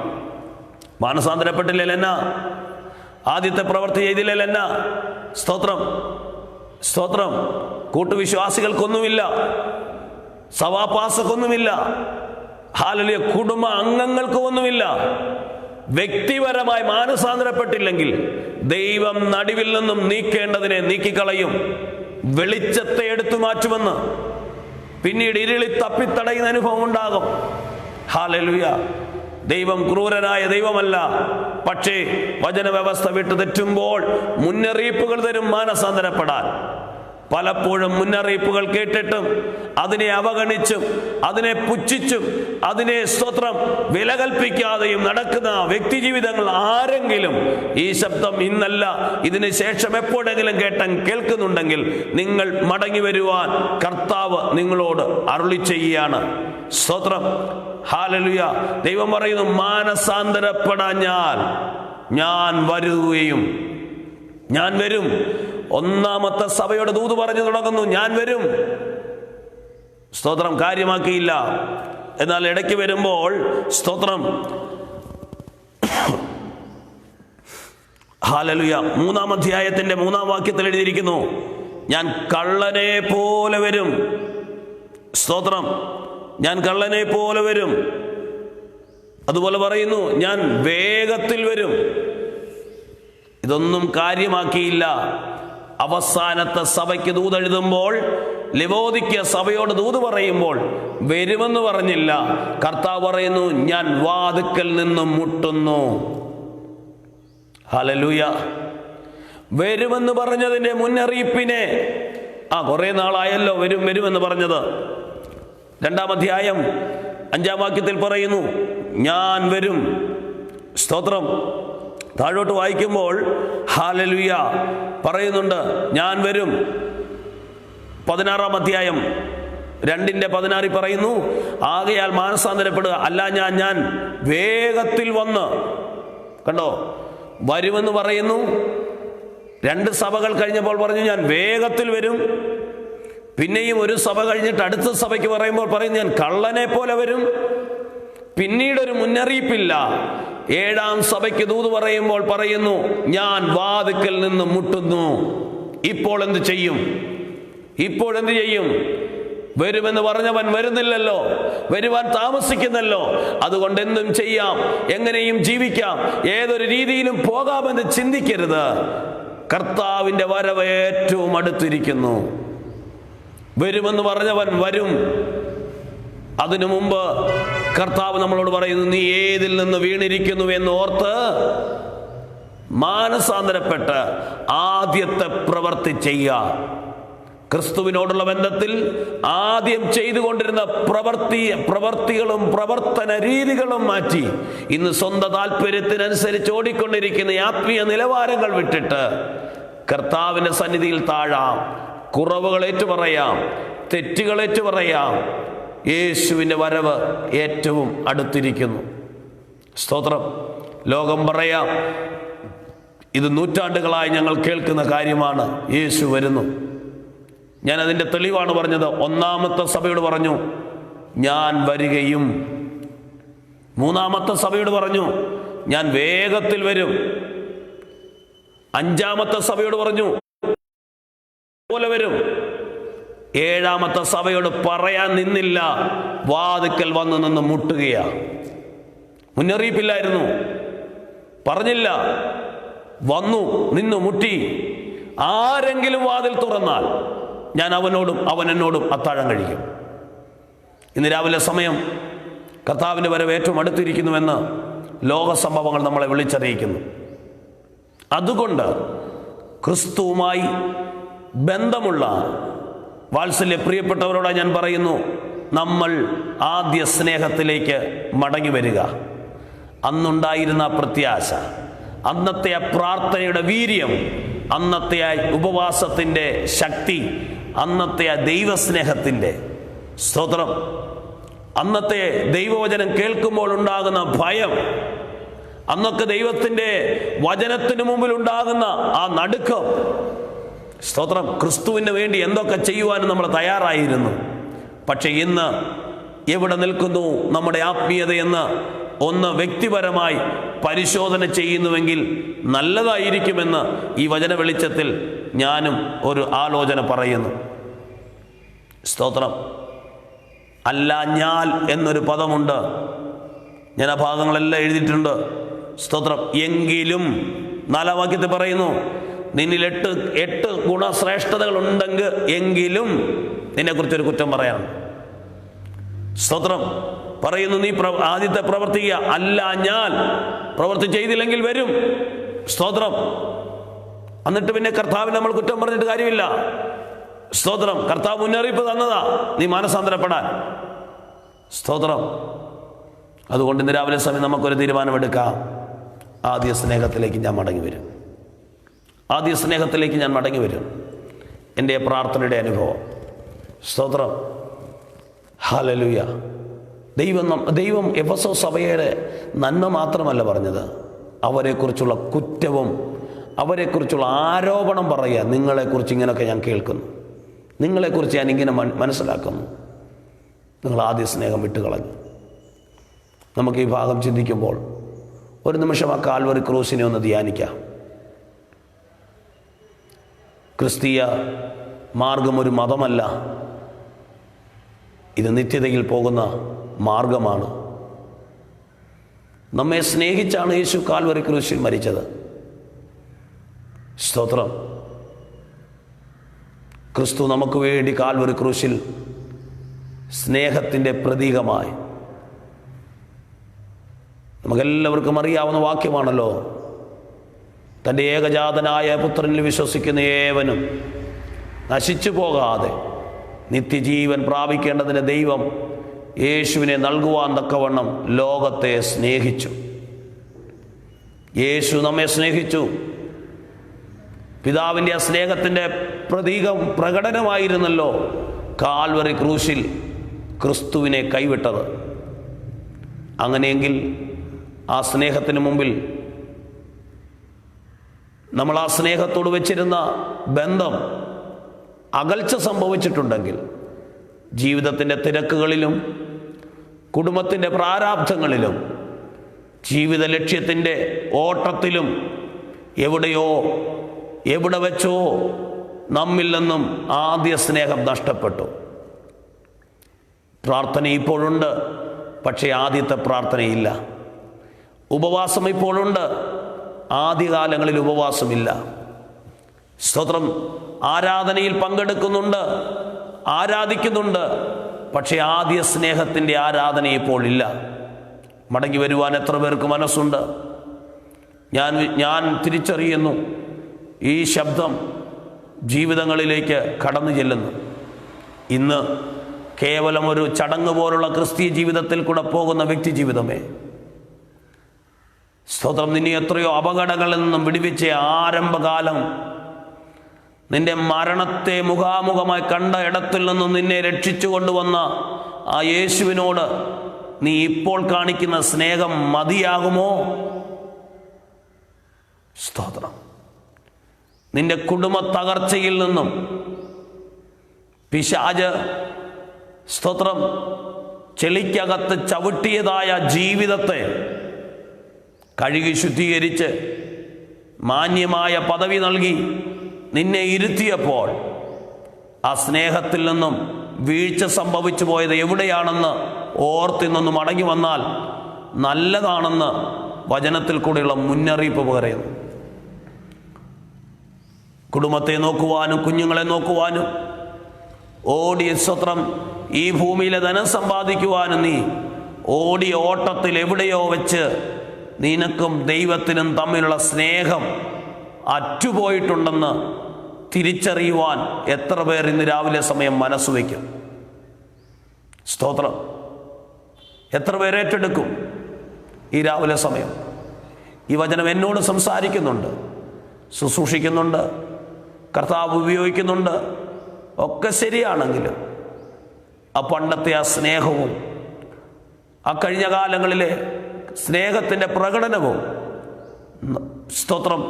Speaker 1: മാനസാന്തരപ്പെട്ടില്ല എന്നാ, ആദ്യത്തെ പ്രവൃത്തി ചെയ്തില്ല എന്നാ? സ്തോത്രം, സ്തോത്രം. കൂട്ടുവിശ്വാസികൾക്കൊന്നുമില്ല, സഭാപാസക്കൊന്നുമില്ല, ഹല്ലേലൂയ, കുടുംബ അംഗങ്ങൾക്ക് ഒന്നുമില്ല. വ്യക്തിപരമായി മാനസാന്തരപ്പെട്ടില്ലെങ്കിൽ ദൈവം നടുവിൽ നിന്നും നീക്കേണ്ടതിനെ നീക്കിക്കളയും. വെളിച്ചത്തെ എടുത്തു മാറ്റുമെന്ന് പിന്നീട് ഇരുളി തപ്പിത്തടയുന്ന അനുഭവം ഉണ്ടാകും. ഹല്ലേലൂയ. ദൈവം ക്രൂരനായ ദൈവമല്ല, പക്ഷേ വചനവ്യവസ്ഥ വിട്ടു തെറ്റുമ്പോൾ മുന്നറിയിപ്പുകൾ തരും മാനസാന്തരപ്പെടാൻ. പലപ്പോഴും മുന്നറിയിപ്പുകൾ കേട്ടിട്ടും അതിനെ അവഗണിച്ചും അതിനെ പുച്ഛിച്ചും അതിനെ സ്തോത്രം വില കൽപ്പിക്കാതെയും നടക്കുന്ന വ്യക്തി ജീവിതങ്ങൾ ആരെങ്കിലും ഈ ശബ്ദം ഇന്നല്ല ഇതിന് ശേഷം എപ്പോഴെങ്കിലും കേൾക്കുന്നുണ്ടെങ്കിൽ നിങ്ങൾ മടങ്ങി വരുവാൻ കർത്താവ് നിങ്ങളോട് അരുളി ചെയ്യുകയാണ്. സ്തോത്രം, ഹല്ലേലൂയ. ദൈവം പറയുന്നു, മാനസാന്തരപ്പെടാഞ്ഞാൽ ഞാൻ വരുകയും, ഞാൻ വരും. ഒന്നാമത്തെ സഭയുടെ ദൂത് പറഞ്ഞു തുടങ്ങുന്നു, ഞാൻ വരും. സ്തോത്രം, കാര്യമാക്കിയില്ല. എന്നാൽ ഇടയ്ക്ക് വരുമ്പോൾ സ്തോത്രം, ഹല്ലേലൂയ, 3-ാം അധ്യായത്തിന്റെ 3-ാം വാക്യത്തിൽ എഴുതിയിരിക്കുന്നു, ഞാൻ കള്ളനെ പോലെ വരും. സ്തോത്രം, ഞാൻ കള്ളനെ പോലെ വരും. അതുപോലെ പറയുന്നു, ഞാൻ വേഗത്തിൽ വരും. ഇതൊന്നും കാര്യമാക്കിയില്ല. അവസാനത്തെ സഭയ്ക്ക് ദൂതെഴുതുമ്പോൾ, ലവോദിക്യ സഭയോട് ദൂത് പറയുമ്പോൾ വരുമെന്ന് പറഞ്ഞില്ല. കർത്താവ് പറയുന്നു, ഞാൻ വാതിക്കൽ നിന്നും മുട്ടുന്നു. ഹല്ലേലൂയ. വരുമെന്ന് പറഞ്ഞതിന്റെ മുന്നറിയിപ്പിനെ, കുറെ നാളായല്ലോ വരുമെന്ന് പറഞ്ഞത്. 2-ാം അധ്യായം 5-ാം വാക്യത്തിൽ പറയുന്നു, ഞാൻ വരും. സ്തോത്രം. താഴോട്ട് വായിക്കുമ്പോൾ ഹല്ലേലൂയ പറയുന്നുണ്ട്, ഞാൻ വരും. 16-ാം അധ്യായം 2:16 പറയുന്നു, ആകയാൽ മാനസാന്തരപ്പെടുക, അല്ല ഞാൻ വേഗത്തിൽ വന്ന്. കണ്ടോ, വരുമെന്ന് പറയുന്നു. 2 സഭകൾ കഴിഞ്ഞപ്പോൾ പറഞ്ഞു, ഞാൻ വേഗത്തിൽ വരും. പിന്നെയും ഒരു സഭ കഴിഞ്ഞിട്ട് അടുത്ത സഭയ്ക്ക് പറയുമ്പോൾ പറയുന്നു, ഞാൻ കള്ളനെ പോലെ വരും. പിന്നീടൊരു മുന്നറിയിപ്പില്ല. 7-ാം സഭയ്ക്ക് ദൂത് പറയുമ്പോൾ പറയുന്നു, ഞാൻ വാതിക്കൽ നിന്ന് മുട്ടുന്നു. ഇപ്പോൾ എന്ത് ചെയ്യും? ഇപ്പോഴെന്ത് ചെയ്യും? വരുമെന്ന് പറഞ്ഞവൻ വരുന്നില്ലല്ലോ, വരുവാൻ താമസിക്കുന്നല്ലോ. അതുകൊണ്ട് എന്തും ചെയ്യാം, എങ്ങനെയും ജീവിക്കാം, ഏതൊരു രീതിയിലും പോകാമെന്ന് ചിന്തിക്കരുത്. കർത്താവിന്റെ വരവ് ഏറ്റവും അടുത്തിരിക്കുന്നു. വരുമെന്ന് പറഞ്ഞവൻ വരും. അതിനു മുമ്പ് കർത്താവ് നമ്മളോട് പറയുന്നു, നീ ഏതിൽ നിന്ന് വീണിരിക്കുന്നു എന്ന് ഓർത്ത് മാനസാന്തരപ്പെട്ട് ആദ്യത്തെ പ്രവൃത്തി ചെയ്യുക. ക്രിസ്തുവിനോടുള്ള ബന്ധത്തിൽ ആദ്യം ചെയ്തുകൊണ്ടിരുന്ന പ്രവർത്തികളും പ്രവർത്തന രീതികളും മാറ്റി ഇന്ന് സ്വന്തം താല്പര്യത്തിനനുസരിച്ച് ഓടിക്കൊണ്ടിരിക്കുന്ന ആത്മീയ നിലവാരങ്ങൾ വിട്ടിട്ട് കർത്താവിന്റെ സന്നിധിയിൽ താഴാം. കുറവുകൾ ഏറ്റുപറയാം, തെറ്റുകൾ ഏറ്റുപറയാം. യേശുവിൻ്റെ വരവ് ഏറ്റവും അടുത്തിരിക്കുന്നു. സ്തോത്രം. ലോകം പറയാം, ഇത് നൂറ്റാണ്ടുകളായി ഞങ്ങൾ കേൾക്കുന്ന കാര്യമാണ്, യേശു വരുന്നു. ഞാൻ അതിൻ്റെ തെളിവാണ് പറഞ്ഞത്. 1-ാമത്തെ സഭയോട് പറഞ്ഞു, ഞാൻ വരികയും. 3-ാമത്തെ സഭയോട് പറഞ്ഞു, ഞാൻ വേഗത്തിൽ വരും. 5-ാമത്തെ സഭയോട് പറഞ്ഞു പോലെ വരും. 7-ാമത്തെ സഭയോട് പറയാൻ നിന്നില്ല, വാതിക്കൽ വന്ന് നിന്ന് മുട്ടുകയാ. മുന്നറിയിപ്പില്ലായിരുന്നു, പറഞ്ഞില്ല, വന്നു നിന്നു മുട്ടി. ആരെങ്കിലും വാതിൽ തുറന്നാൽ ഞാൻ അവനോടും അവൻ എന്നോടും അത്താഴം കഴിക്കും. ഇന്ന് രാവിലെ സമയം കർത്താവിൻ്റെ വരവ് ഏറ്റവും അടുത്തിരിക്കുന്നുവെന്ന് ലോക സംഭവങ്ങൾ നമ്മളെ വിളിച്ചറിയിക്കുന്നു. അതുകൊണ്ട് ക്രിസ്തുവുമായി ബന്ധമുള്ള വാത്സല്യ പ്രിയപ്പെട്ടവരോട് ഞാൻ പറയുന്നു, നമ്മൾ ആദ്യ സ്നേഹത്തിലേക്ക് മടങ്ങി വരിക. അന്നുണ്ടായിരുന്ന പ്രത്യാശ, അന്നത്തെ ആ പ്രാർത്ഥനയുടെ വീര്യം, അന്നത്തെ ആ ഉപവാസത്തിൻ്റെ ശക്തി, അന്നത്തെ ആ ദൈവസ്നേഹത്തിൻ്റെ സ്തോത്രം, അന്നത്തെ ദൈവവചനം കേൾക്കുമ്പോൾ ഉണ്ടാകുന്ന ഭയം, അന്നൊക്കെ ദൈവത്തിൻ്റെ വചനത്തിന് മുമ്പിൽ ഉണ്ടാകുന്ന ആ നടുക്കം, സ്തോത്രം, ക്രിസ്തുവിന് വേണ്ടി എന്തൊക്കെ ചെയ്യുവാനും നമ്മൾ തയ്യാറായിരുന്നു. പക്ഷെ ഇന്ന് എവിടെ നിൽക്കുന്നു നമ്മുടെ ആത്മീയതയെന്ന് ഒന്ന് വ്യക്തിപരമായി പരിശോധന ചെയ്യുന്നുവെങ്കിൽ നല്ലതായിരിക്കുമെന്ന് ഈ വചന വെളിച്ചത്തിൽ ഞാനും ഒരു ആലോചന പറയുന്നു. സ്തോത്രം. അല്ലാഞ്ഞാൽ എന്നൊരു പദമുണ്ട്, ഞാൻ ആ ഭാഗങ്ങളെല്ലാം എഴുതിയിട്ടുണ്ട്. സ്തോത്രം. എങ്കിലും 4-ാം വാക്യത്തിൽ പറയുന്നു, നിന്നിൽ 8 ഗുണശ്രേഷ്ഠതകൾ ഉണ്ടെങ്കിൽ എങ്കിലും നിന്നെക്കുറിച്ചൊരു കുറ്റം പറയാനുണ്ട്. സ്തോത്രം. പറയുന്നു, നീ ആദ്യത്തെ പ്രവർത്തിക്കുക, അല്ലാഞ്ഞാൽ, പ്രവൃത്തി ചെയ്തില്ലെങ്കിൽ വരും. സ്തോത്രം. എന്നിട്ട് പിന്നെ കർത്താവിന് നമ്മൾ കുറ്റം പറഞ്ഞിട്ട് കാര്യമില്ല. സ്തോത്രം. കർത്താവ് മുന്നറിയിപ്പ് തന്നതാ, നീ മാനസാന്തരപ്പെടാൻ. സ്തോത്രം. അതുകൊണ്ട് ഇന്ന് രാവിലെ സമയം നമുക്കൊരു തീരുമാനമെടുക്കാം. ആദ്യ സ്നേഹത്തിലേക്ക് ഞാൻ മടങ്ങി വരും. ആദ്യ സ്നേഹത്തിലേക്ക് ഞാൻ മടങ്ങി വരും. എൻ്റെ പ്രാർത്ഥനയുടെ അനുഭവം. സ്തോത്രം. ഹല്ലേലൂയ. ദൈവം എഫെസോ സഭയുടെ നന്മ മാത്രമല്ല പറഞ്ഞത്, അവരെക്കുറിച്ചുള്ള കുറ്റവും അവരെക്കുറിച്ചുള്ള ആരോപണം പറയുക. നിങ്ങളെക്കുറിച്ച് ഇങ്ങനെയൊക്കെ ഞാൻ കേൾക്കുന്നു, നിങ്ങളെക്കുറിച്ച് ഞാൻ ഇങ്ങനെ മനസ്സിലാക്കുന്നു, നിങ്ങൾ ആദ്യ സ്നേഹം വിട്ടുകളഞ്ഞു. നമുക്ക് ഈ ഭാഗം ചിന്തിക്കുമ്പോൾ ഒരു നിമിഷം ആ കാൽവറി ക്രൂസിനെ ഒന്ന് ധ്യാനിക്കാം. ക്രിസ്തീയ മാർഗം ഒരു മതമല്ല, ഇത് നിത്യതയിൽ പോകുന്ന മാർഗമാണ്. നമ്മെ സ്നേഹിച്ചാണ് യേശു കാൽവറി ക്രൂശിൽ മരിച്ചത്. സ്തോത്രം. ക്രിസ്തു നമുക്ക് വേണ്ടി കാൽവറി ക്രൂശിൽ സ്നേഹത്തിൻ്റെ പ്രതീകമായി, നമുക്കെല്ലാവർക്കും അറിയാവുന്ന വാക്യമാണല്ലോ, തൻ്റെ ഏകജാതനായ പുത്രനിൽ വിശ്വസിക്കുന്ന ഏവനും നശിച്ചു പോകാതെ നിത്യജീവൻ പ്രാപിക്കേണ്ടതിന് ദൈവം യേശുവിനെ നൽകുവാൻ തക്കവണ്ണം ലോകത്തെ സ്നേഹിച്ചു. യേശു നമ്മെ സ്നേഹിച്ചു. പിതാവിൻ്റെ ആ സ്നേഹത്തിൻ്റെ പ്രകടനമായിരുന്നല്ലോ കാൽവറി ക്രൂശിൽ ക്രിസ്തുവിനെ കൈവിട്ടത്. അങ്ങനെയെങ്കിൽ ആ സ്നേഹത്തിന് മുമ്പിൽ നമ്മൾ ആ സ്നേഹത്തോട് വെച്ചിരുന്ന ബന്ധം അകൽച്ച സംഭവിച്ചിട്ടുണ്ടെങ്കിൽ, ജീവിതത്തിൻ്റെ തിരക്കുകളിലും കുടുംബത്തിൻ്റെ പ്രാരാബ്ധങ്ങളിലും ജീവിത ലക്ഷ്യത്തിൻ്റെ ഓട്ടത്തിലും എവിടെ വെച്ചോ നമ്മിൽ നിന്നും ആദ്യ സ്നേഹം നഷ്ടപ്പെട്ടു. പ്രാർത്ഥന ഇപ്പോഴുണ്ട്, പക്ഷേ ആദ്യത്തെ പ്രാർത്ഥനയില്ല. ഉപവാസം ഇപ്പോഴുണ്ട്, ആദ്യകാലങ്ങളിൽ ഉപവാസമില്ല. സ്തോത്രം. ആരാധനയിൽ പങ്കെടുക്കുന്നുണ്ട്, ആരാധിക്കുന്നുണ്ട്, പക്ഷേ ആദ്യ സ്നേഹത്തിൻ്റെ ആരാധന ഇപ്പോൾ ഇല്ല. മടങ്ങി വരുവാൻ എത്ര പേർക്ക് മനസ്സുണ്ട്? ഞാൻ തിരിച്ചറിയുന്നു, ഈ ശബ്ദം ജീവിതങ്ങളിലേക്ക് കടന്നു ചെല്ലുന്നു. ഇന്ന് കേവലം ഒരു ചടങ്ങ് പോലുള്ള ക്രിസ്തീയ ജീവിതത്തിൽ കൂടെ പോകുന്ന വ്യക്തി ജീവിതമേ, സ്തോത്രം, നിന്നെ എത്രയോ അപകടങ്ങളിൽ നിന്നും വിടുവിച്ച ആരംഭകാലം, നിന്റെ മരണത്തെ മുഖാമുഖമായി കണ്ട ഇടത്തിൽ നിന്നും നിന്നെ രക്ഷിച്ചു കൊണ്ടുവന്ന ആ യേശുവിനോട് നീ ഇപ്പോൾ കാണിക്കുന്ന സ്നേഹം മതിയാകുമോ? സ്തോത്രം. നിന്റെ കുടുംബ തകർച്ചയിൽ നിന്നും പിശാച്, സ്തോത്രം, ചെളിക്കകത്ത് ചവിട്ടിയതായ ജീവിതത്തെ കഴുകി ശുദ്ധീകരിച്ച് മാന്യമായ പദവി നൽകി നിന്നെ ഇരുത്തിയപ്പോൾ ആ സ്നേഹത്തിൽ നിന്നും വീഴ്ച സംഭവിച്ചു പോയത് എവിടെയാണെന്ന് ഓർത്തിന്നൊന്ന് മടങ്ങി വന്നാൽ നല്ലതാണെന്ന് വചനത്തിൽ കൂടെയുള്ള മുന്നറിയിപ്പ് പറയുന്നു. കുടുംബത്തെ നോക്കുവാനും കുഞ്ഞുങ്ങളെ നോക്കുവാനും ഓടിയ സ്വത്രം ഈ ഭൂമിയിലെ ധനം സമ്പാദിക്കുവാനും നീ ഓടിയ ഓട്ടത്തിൽ എവിടെയോ വെച്ച് നിനക്കും ദൈവത്തിനും തമ്മിലുള്ള സ്നേഹം അറ്റുപോയിട്ടുണ്ടെന്ന് തിരിച്ചറിയുവാൻ എത്ര പേർ ഇന്ന് രാവിലെ സമയം മനസ്സുവെക്കും? സ്തോത്രം. എത്ര പേര് ഏറ്റെടുക്കും ഈ രാവിലെ സമയം? ഈ വചനം എന്നോട് സംസാരിക്കുന്നുണ്ട്, ശുശ്രൂഷിക്കുന്നുണ്ട്, കർത്താവ് ഉപയോഗിക്കുന്നുണ്ട്. ഒക്കെ ശരിയാണെങ്കിലും ആ പണ്ടത്തെ ആ സ്നേഹവും ആ കഴിഞ്ഞ കാലങ്ങളിലെ സ്നേഹത്തിൻ്റെ പ്രകടനവും സ്തോത്രം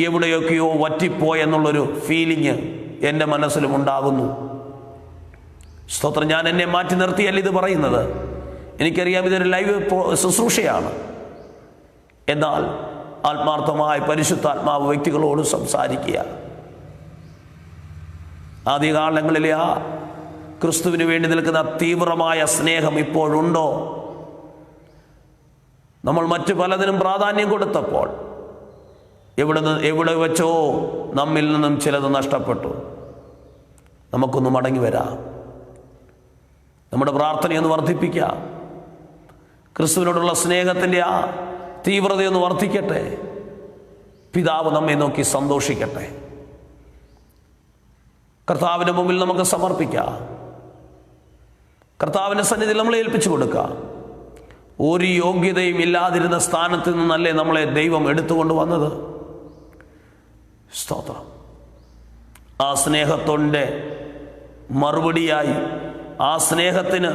Speaker 1: എവിടെയൊക്കെയോ വറ്റിപ്പോയെന്നുള്ളൊരു ഫീലിങ് എൻ്റെ മനസ്സിലും ഉണ്ടാകുന്നു. സ്തോത്രം. ഞാൻ എന്നെ മാറ്റി നിർത്തിയല്ല ഇത് പറയുന്നത്. എനിക്കറിയാം ഇതൊരു ലൈവ് ശുശ്രൂഷയാണ്. എന്നാൽ ആത്മാർത്ഥമായി പരിശുദ്ധാത്മാവ് വ്യക്തികളോട് സംസാരിക്കുക. ആദ്യകാലങ്ങളിലെ ആ ക്രിസ്തുവിന് വേണ്ടി നിൽക്കുന്ന തീവ്രമായ സ്നേഹം ഇപ്പോഴുണ്ടോ? നമ്മൾ മറ്റു പലതിനും പ്രാധാന്യം കൊടുത്തപ്പോൾ എവിടെ വെച്ചോ നമ്മിൽ നിന്നും ചിലത് നഷ്ടപ്പെട്ടു. നമുക്കൊന്ന് മടങ്ങി വരാം. നമ്മുടെ പ്രാർത്ഥനയൊന്ന് വർദ്ധിപ്പിക്കാം. ക്രിസ്തുവിനോടുള്ള സ്നേഹത്തിൻ്റെ ആ തീവ്രതയൊന്ന് വർദ്ധിക്കട്ടെ. പിതാവ് നമ്മെ നോക്കി സന്തോഷിക്കട്ടെ. കർത്താവിൻ്റെ മുമ്പിൽ നമുക്ക് സമർപ്പിക്കാം. കർത്താവിൻ്റെ സന്നിധിയിൽ നമ്മളെ ഏൽപ്പിച്ചു കൊടുക്കാം. ഒരു യോഗ്യതയും ഇല്ലാതിരുന്ന സ്ഥാനത്ത് നിന്നല്ലേ നമ്മളെ ദൈവം എടുത്തുകൊണ്ട് വന്നത്. സ്തോത്രം. ആ സ്നേഹത്തിൻ്റെ മറുപടിയായി ആ സ്നേഹത്തിന്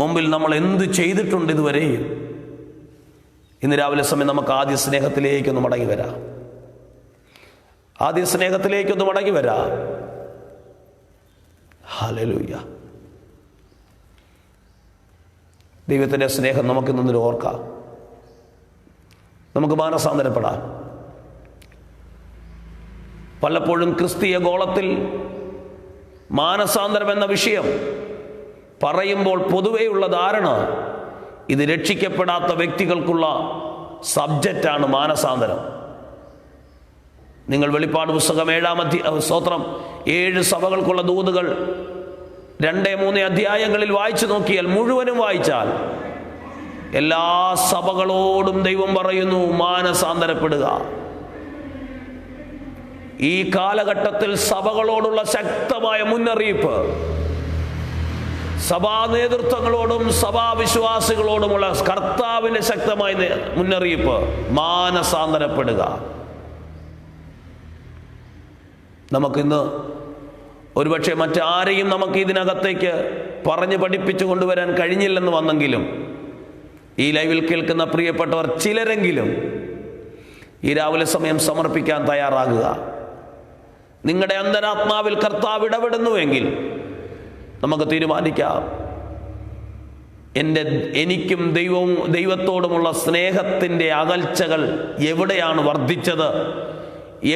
Speaker 1: മുമ്പിൽ നമ്മൾ എന്ത് ചെയ്തിട്ടുണ്ട് ഇതുവരെയും? ഇന്ന് രാവിലെ സമയം നമുക്ക് ആദ്യ സ്നേഹത്തിലേക്കൊന്ന് മടങ്ങി വരാം. ആദ്യ സ്നേഹത്തിലേക്കൊന്ന് മടങ്ങി വരാം. ഹല്ലേലൂയ. ദൈവത്തിൻ്റെ സ്നേഹം നമുക്ക് ഇന്നൊരു ഓർക്കാം. നമുക്ക് മാനസാന്തരപ്പെടാം. പലപ്പോഴും ക്രിസ്തീയ ഗോളത്തിൽ മാനസാന്തരം എന്ന വിഷയം പറയുമ്പോൾ പൊതുവെയുള്ള ധാരണ ഇത് രക്ഷിക്കപ്പെടാത്ത വ്യക്തികൾക്കുള്ള സബ്ജക്റ്റാണ് മാനസാന്തരം. നിങ്ങൾ വെളിപ്പാട് പുസ്തകം 7 സഭകൾക്കുള്ള ദൂതുകൾ 2-3 അധ്യായങ്ങളിൽ വായിച്ചു നോക്കിയാൽ, മുഴുവനും വായിച്ചാൽ എല്ലാ സഭകളോടും ദൈവം പറയുന്നു മാനസാന്തരപ്പെടുക. ഈ കാലഘട്ടത്തിൽ സഭകളോടുള്ള ശക്തമായ മുന്നറിയിപ്പ്, സഭാ നേതൃത്വങ്ങളോടും സഭാവിശ്വാസികളോടുമുള്ള കർത്താവിൻ്റെ ശക്തമായ മുന്നറിയിപ്പ്, മാനസാന്തരപ്പെടുക. നമുക്കിന്ന് ഒരുപക്ഷെ മറ്റാരെയും നമുക്ക് ഇതിനകത്തേക്ക് പറഞ്ഞ് പഠിപ്പിച്ചു കൊണ്ടുവരാൻ കഴിഞ്ഞില്ലെന്ന് വന്നെങ്കിലും ഈ ലൈവിൽ കേൾക്കുന്ന പ്രിയപ്പെട്ടവർ ചിലരെങ്കിലും ഈ രാവിലെ സമയം സമർപ്പിക്കാൻ തയ്യാറാകുക. നിങ്ങളുടെ അന്തരാത്മാവിൽ കർത്താവ് ഇടപെടുന്നുവെങ്കിൽ നമുക്ക് തീരുമാനിക്കാം, എനിക്കും ദൈവത്തോടുമുള്ള സ്നേഹത്തിൻ്റെ അകൽച്ചകൾ എവിടെയാണ് വർദ്ധിച്ചത്,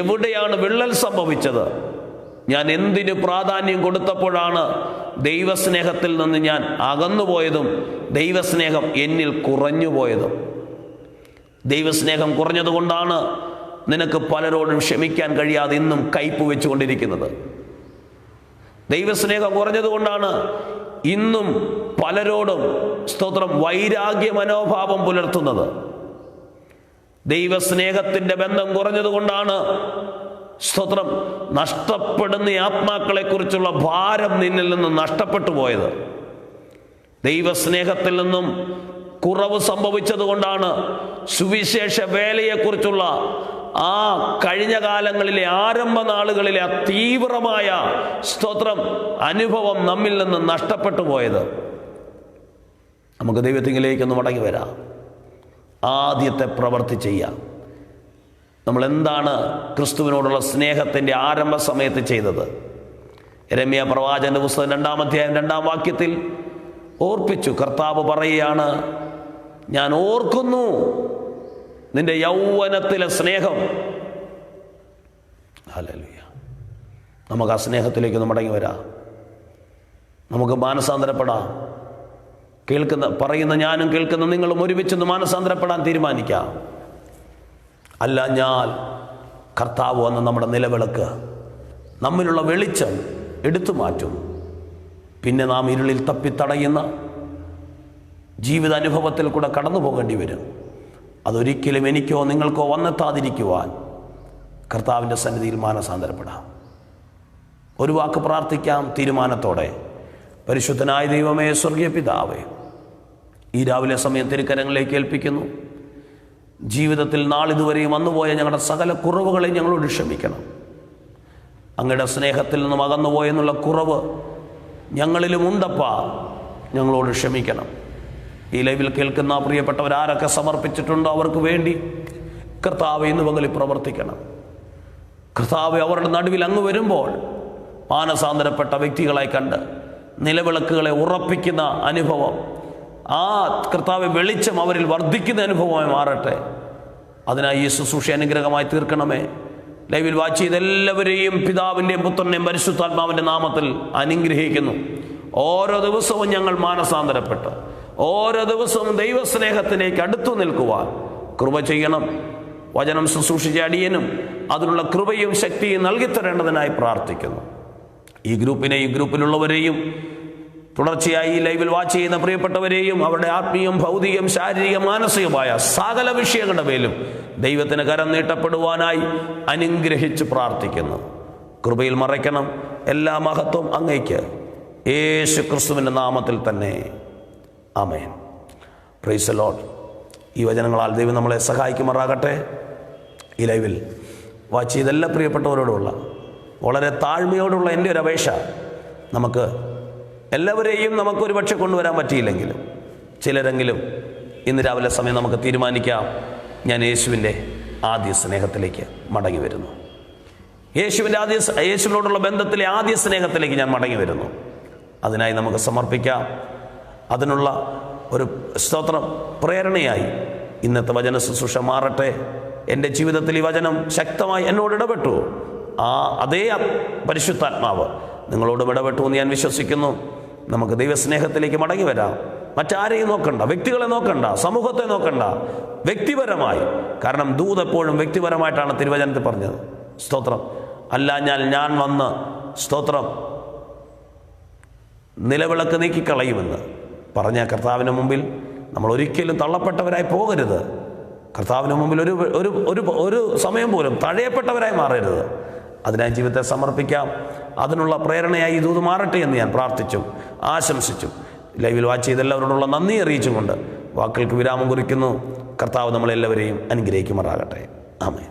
Speaker 1: എവിടെയാണ് വിള്ളൽ സംഭവിച്ചത്, ഞാൻ എന്തിനു പ്രാധാന്യം കൊടുത്തപ്പോഴാണ് ദൈവസ്നേഹത്തിൽ നിന്ന് ഞാൻ അകന്നുപോയതും ദൈവസ്നേഹം എന്നിൽ കുറഞ്ഞുപോയതും. ദൈവസ്നേഹം കുറഞ്ഞതുകൊണ്ടാണ് നിനക്ക് പലരോടും ക്ഷമിക്കാൻ കഴിയാതെ ഇന്നും കയ്പ് വെച്ചുകൊണ്ടിരിക്കുന്നത്. ദൈവസ്നേഹം കുറഞ്ഞതുകൊണ്ടാണ് ഇന്നും പലരോടും സ്തോത്രം വൈരാഗ്യ മനോഭാവം പുലർത്തുന്നത്. ദൈവസ്നേഹത്തിൻ്റെ ബന്ധം കുറഞ്ഞതുകൊണ്ടാണ് സ്തോത്രം നഷ്ടപ്പെടുന്ന ആത്മാക്കളെ കുറിച്ചുള്ള ഭാരം നിന്നിൽ നിന്ന് നഷ്ടപ്പെട്ടു പോയത്. ദൈവസ്നേഹത്തിൽ നിന്നും കുറവ് സംഭവിച്ചതുകൊണ്ടാണ് സുവിശേഷ വേലയെക്കുറിച്ചുള്ള ആ കഴിഞ്ഞ കാലങ്ങളിലെ ആരംഭ നാളുകളിലെ ആ തീവ്രമായ സ്തോത്രം അനുഭവം നമ്മിൽ നിന്ന് നഷ്ടപ്പെട്ടു പോയത്. നമുക്ക് ദൈവത്തിങ്കിലേക്കൊന്ന് മടങ്ങി വരാം. ആദ്യത്തെ പ്രവൃത്തി ചെയ്യാം. നമ്മൾ എന്താണ് ക്രിസ്തുവിനോടുള്ള സ്നേഹത്തിൻ്റെ ആരംഭ സമയത്ത് ചെയ്തത്? യെരമ്യാ പ്രവാചകന്റെ പുസ്തകം 2-ാം അധ്യായം 2-ാം വാക്യത്തിൽ ഓർപ്പിച്ചു. കർത്താവ് പറയുകയാണ്, ഞാൻ ഓർക്കുന്നു നിന്റെ യൗവനത്തിലെ സ്നേഹം. ഹല്ലേലൂയ. നമുക്ക് ആ സ്നേഹത്തിലേക്ക് മടങ്ങി വരാം. നമുക്ക് മാനസാന്തരപ്പെടാം. പറയുന്ന ഞാനും കേൾക്കുന്ന നിങ്ങളും ഒരുമിച്ചൊന്ന് മാനസാന്തരപ്പെടാൻ തീരുമാനിക്കാം. അല്ല ഞാൻ കർത്താവ് വന്ന് നമ്മുടെ നിലവിളക്ക്, നമ്മിലുള്ള വെളിച്ചം എടുത്തു മാറ്റും. പിന്നെ നാം ഇരുളിൽ തപ്പിത്തടയുന്ന ജീവിതാനുഭവത്തിൽ കൂടെ കടന്നു പോകേണ്ടി വരും. അതൊരിക്കലും എനിക്കോ നിങ്ങൾക്കോ വന്നെത്താതിരിക്കുവാൻ കർത്താവിൻ്റെ സന്നിധിയിൽ മാനസാന്തരപ്പെടാം. ഒരു വാക്ക് പ്രാർത്ഥിക്കാം തീരുമാനത്തോടെ. പരിശുദ്ധനായ ദൈവമേ, സ്വർഗീയ പിതാവേ, ഈ രാവിലെ സമയം തിരുക്കരങ്ങളിലേക്ക് ഏൽപ്പിക്കുന്നു. ജീവിതത്തിൽ നാളിതുവരെയും വന്നുപോയ ഞങ്ങളുടെ സകല കുറവുകളെ ഞങ്ങളോട് ക്ഷമിക്കണം. അങ്ങയുടെ സ്നേഹത്തിൽ നിന്നും അകന്നുപോയെന്നുള്ള കുറവ് ഞങ്ങളിലും ഉണ്ടപ്പാ, ഞങ്ങളോട് ക്ഷമിക്കണം. ഈ ലൈവിൽ കേൾക്കുന്ന പ്രിയപ്പെട്ടവരാരൊക്കെ സമർപ്പിച്ചിട്ടുണ്ടോ അവർക്ക് വേണ്ടി കർത്താവേ ഇന്ന് പകലിൽ പ്രവർത്തിക്കണം. കർത്താവേ, അവരുടെ നടുവിൽ അങ്ങ് വരുമ്പോൾ മാനസാന്തരപ്പെട്ട വ്യക്തികളായി കണ്ട് നിലവിളക്കുകളെ ഉറപ്പിക്കുന്ന അനുഭവം, ആ കർത്താവെ വെളിച്ചം അവരിൽ വർദ്ധിക്കുന്ന അനുഭവമായി മാറട്ടെ. അതിനായി ഈ ശുശ്രൂഷ അനുഗ്രഹമായി തീർക്കണമേ. ലൈവിൽ വാച്ച് ചെയ്ത എല്ലാവരെയും പിതാവിൻ്റെയും പുത്രൻ്റെയും പരിശുദ്ധാത്മാവിൻ്റെ നാമത്തിൽ അനുഗ്രഹിക്കുന്നു. ഓരോ ദിവസവും ഞങ്ങൾ മാനസാന്തരപ്പെട്ട് ഓരോ ദിവസവും ദൈവസ്നേഹത്തിലേക്ക് അടുത്തു നിൽക്കുവാൻ കൃപ ചെയ്യണം. വചനം ശുശ്രൂഷിച്ച അടിയനും അതിനുള്ള കൃപയും ശക്തിയും നൽകിത്തരേണ്ടതിനായി പ്രാർത്ഥിക്കുന്നു. ഈ ഗ്രൂപ്പിലുള്ളവരെയും തുടർച്ചയായി ഈ ലൈവിൽ വാച്ച് ചെയ്യുന്ന പ്രിയപ്പെട്ടവരെയും അവരുടെ ആത്മീയം, ഭൗതികം, ശാരീരിക, മാനസികമായ സകല വിഷയങ്ങളുടെ മേലും ദൈവത്തിന് കരം നീട്ടപ്പെടുവാനായി അനുഗ്രഹിച്ച് പ്രാർത്ഥിക്കുന്നു. കൃപയിൽ മറയ്ക്കണം. എല്ലാ മഹത്വം അങ്ങയ്ക്ക് യേശു ക്രിസ്തുവിൻ്റെ നാമത്തിൽ തന്നെ. ആമേൻ. Praise the lord. ഈ വചനങ്ങളാൽ ദൈവം നമ്മളെ സഹായിക്കുമാറാകട്ടെ. ഈ ലൈവിൽ വാച്ച് ചെയ്ത എല്ലാ പ്രിയപ്പെട്ടവരോടുള്ള വളരെ താഴ്മയോടുള്ള എൻ്റെ ഒരു അപേക്ഷ, നമുക്ക് എല്ലാവരെയും നമുക്കൊരു പക്ഷെ കൊണ്ടുവരാൻ പറ്റിയില്ലെങ്കിലും ചിലരെങ്കിലും ഇന്ന് രാവിലെ സമയം നമുക്ക് തീരുമാനിക്കാം, ഞാൻ യേശുവിൻ്റെ ആദ്യ സ്നേഹത്തിലേക്ക് മടങ്ങി വരുന്നു. യേശുവിനോടുള്ള ബന്ധത്തിലെ ആദ്യ സ്നേഹത്തിലേക്ക് ഞാൻ മടങ്ങി വരുന്നു. അതിനായി നമുക്ക് സമർപ്പിക്കാം. അതിനുള്ള ഒരു സ്തോത്രം പ്രേരണയായി ഇന്നത്തെ വചന ശുശ്രൂഷ മാറട്ടെ. എൻ്റെ ജീവിതത്തിൽ ഈ വചനം ശക്തമായി എന്നോട് ഇടപെട്ടു. അതേ പരിശുദ്ധാത്മാവ് നിങ്ങളോട് ഇടപെട്ടു എന്ന് ഞാൻ വിശ്വസിക്കുന്നു. നമുക്ക് ദൈവസ്നേഹത്തിലേക്ക് മടങ്ങി വരാം. മറ്റാരെയും നോക്കണ്ട, വ്യക്തികളെ നോക്കണ്ട, സമൂഹത്തെ നോക്കണ്ട, വ്യക്തിപരമായി. കാരണം ദൂത് എപ്പോഴും വ്യക്തിപരമായിട്ടാണ് തിരുവചനത്തിൽ പറഞ്ഞത്. സ്തോത്രം. അല്ല ഞാൻ വന്ന് സ്തോത്രം നിലവിളക്ക് നീക്കിക്കളയുമെന്ന് പറഞ്ഞ കർത്താവിന് മുമ്പിൽ നമ്മൾ ഒരിക്കലും തള്ളപ്പെട്ടവരായി പോകരുത്. കർത്താവിന് മുമ്പിൽ ഒരു സമയം പോലും തഴയപ്പെട്ടവരായി മാറരുത്. അതിനായി ജീവിതത്തെ സമർപ്പിക്കാം. അതിനുള്ള പ്രേരണയായി ഇത് മാറട്ടെ എന്ന് ഞാൻ പ്രാർത്ഥിച്ചു, ആശംസിച്ചു. ലൈവിൽ വാച്ച് ചെയ്ത് എല്ലാവരോടുള്ള നന്ദി അറിയിച്ചുകൊണ്ട് വാക്കുകൾക്ക് വിരാമം കുറിക്കുന്നു. കർത്താവ് നമ്മളെല്ലാവരെയും അനുഗ്രഹിക്കുമാറാകട്ടെ. ആമേൻ.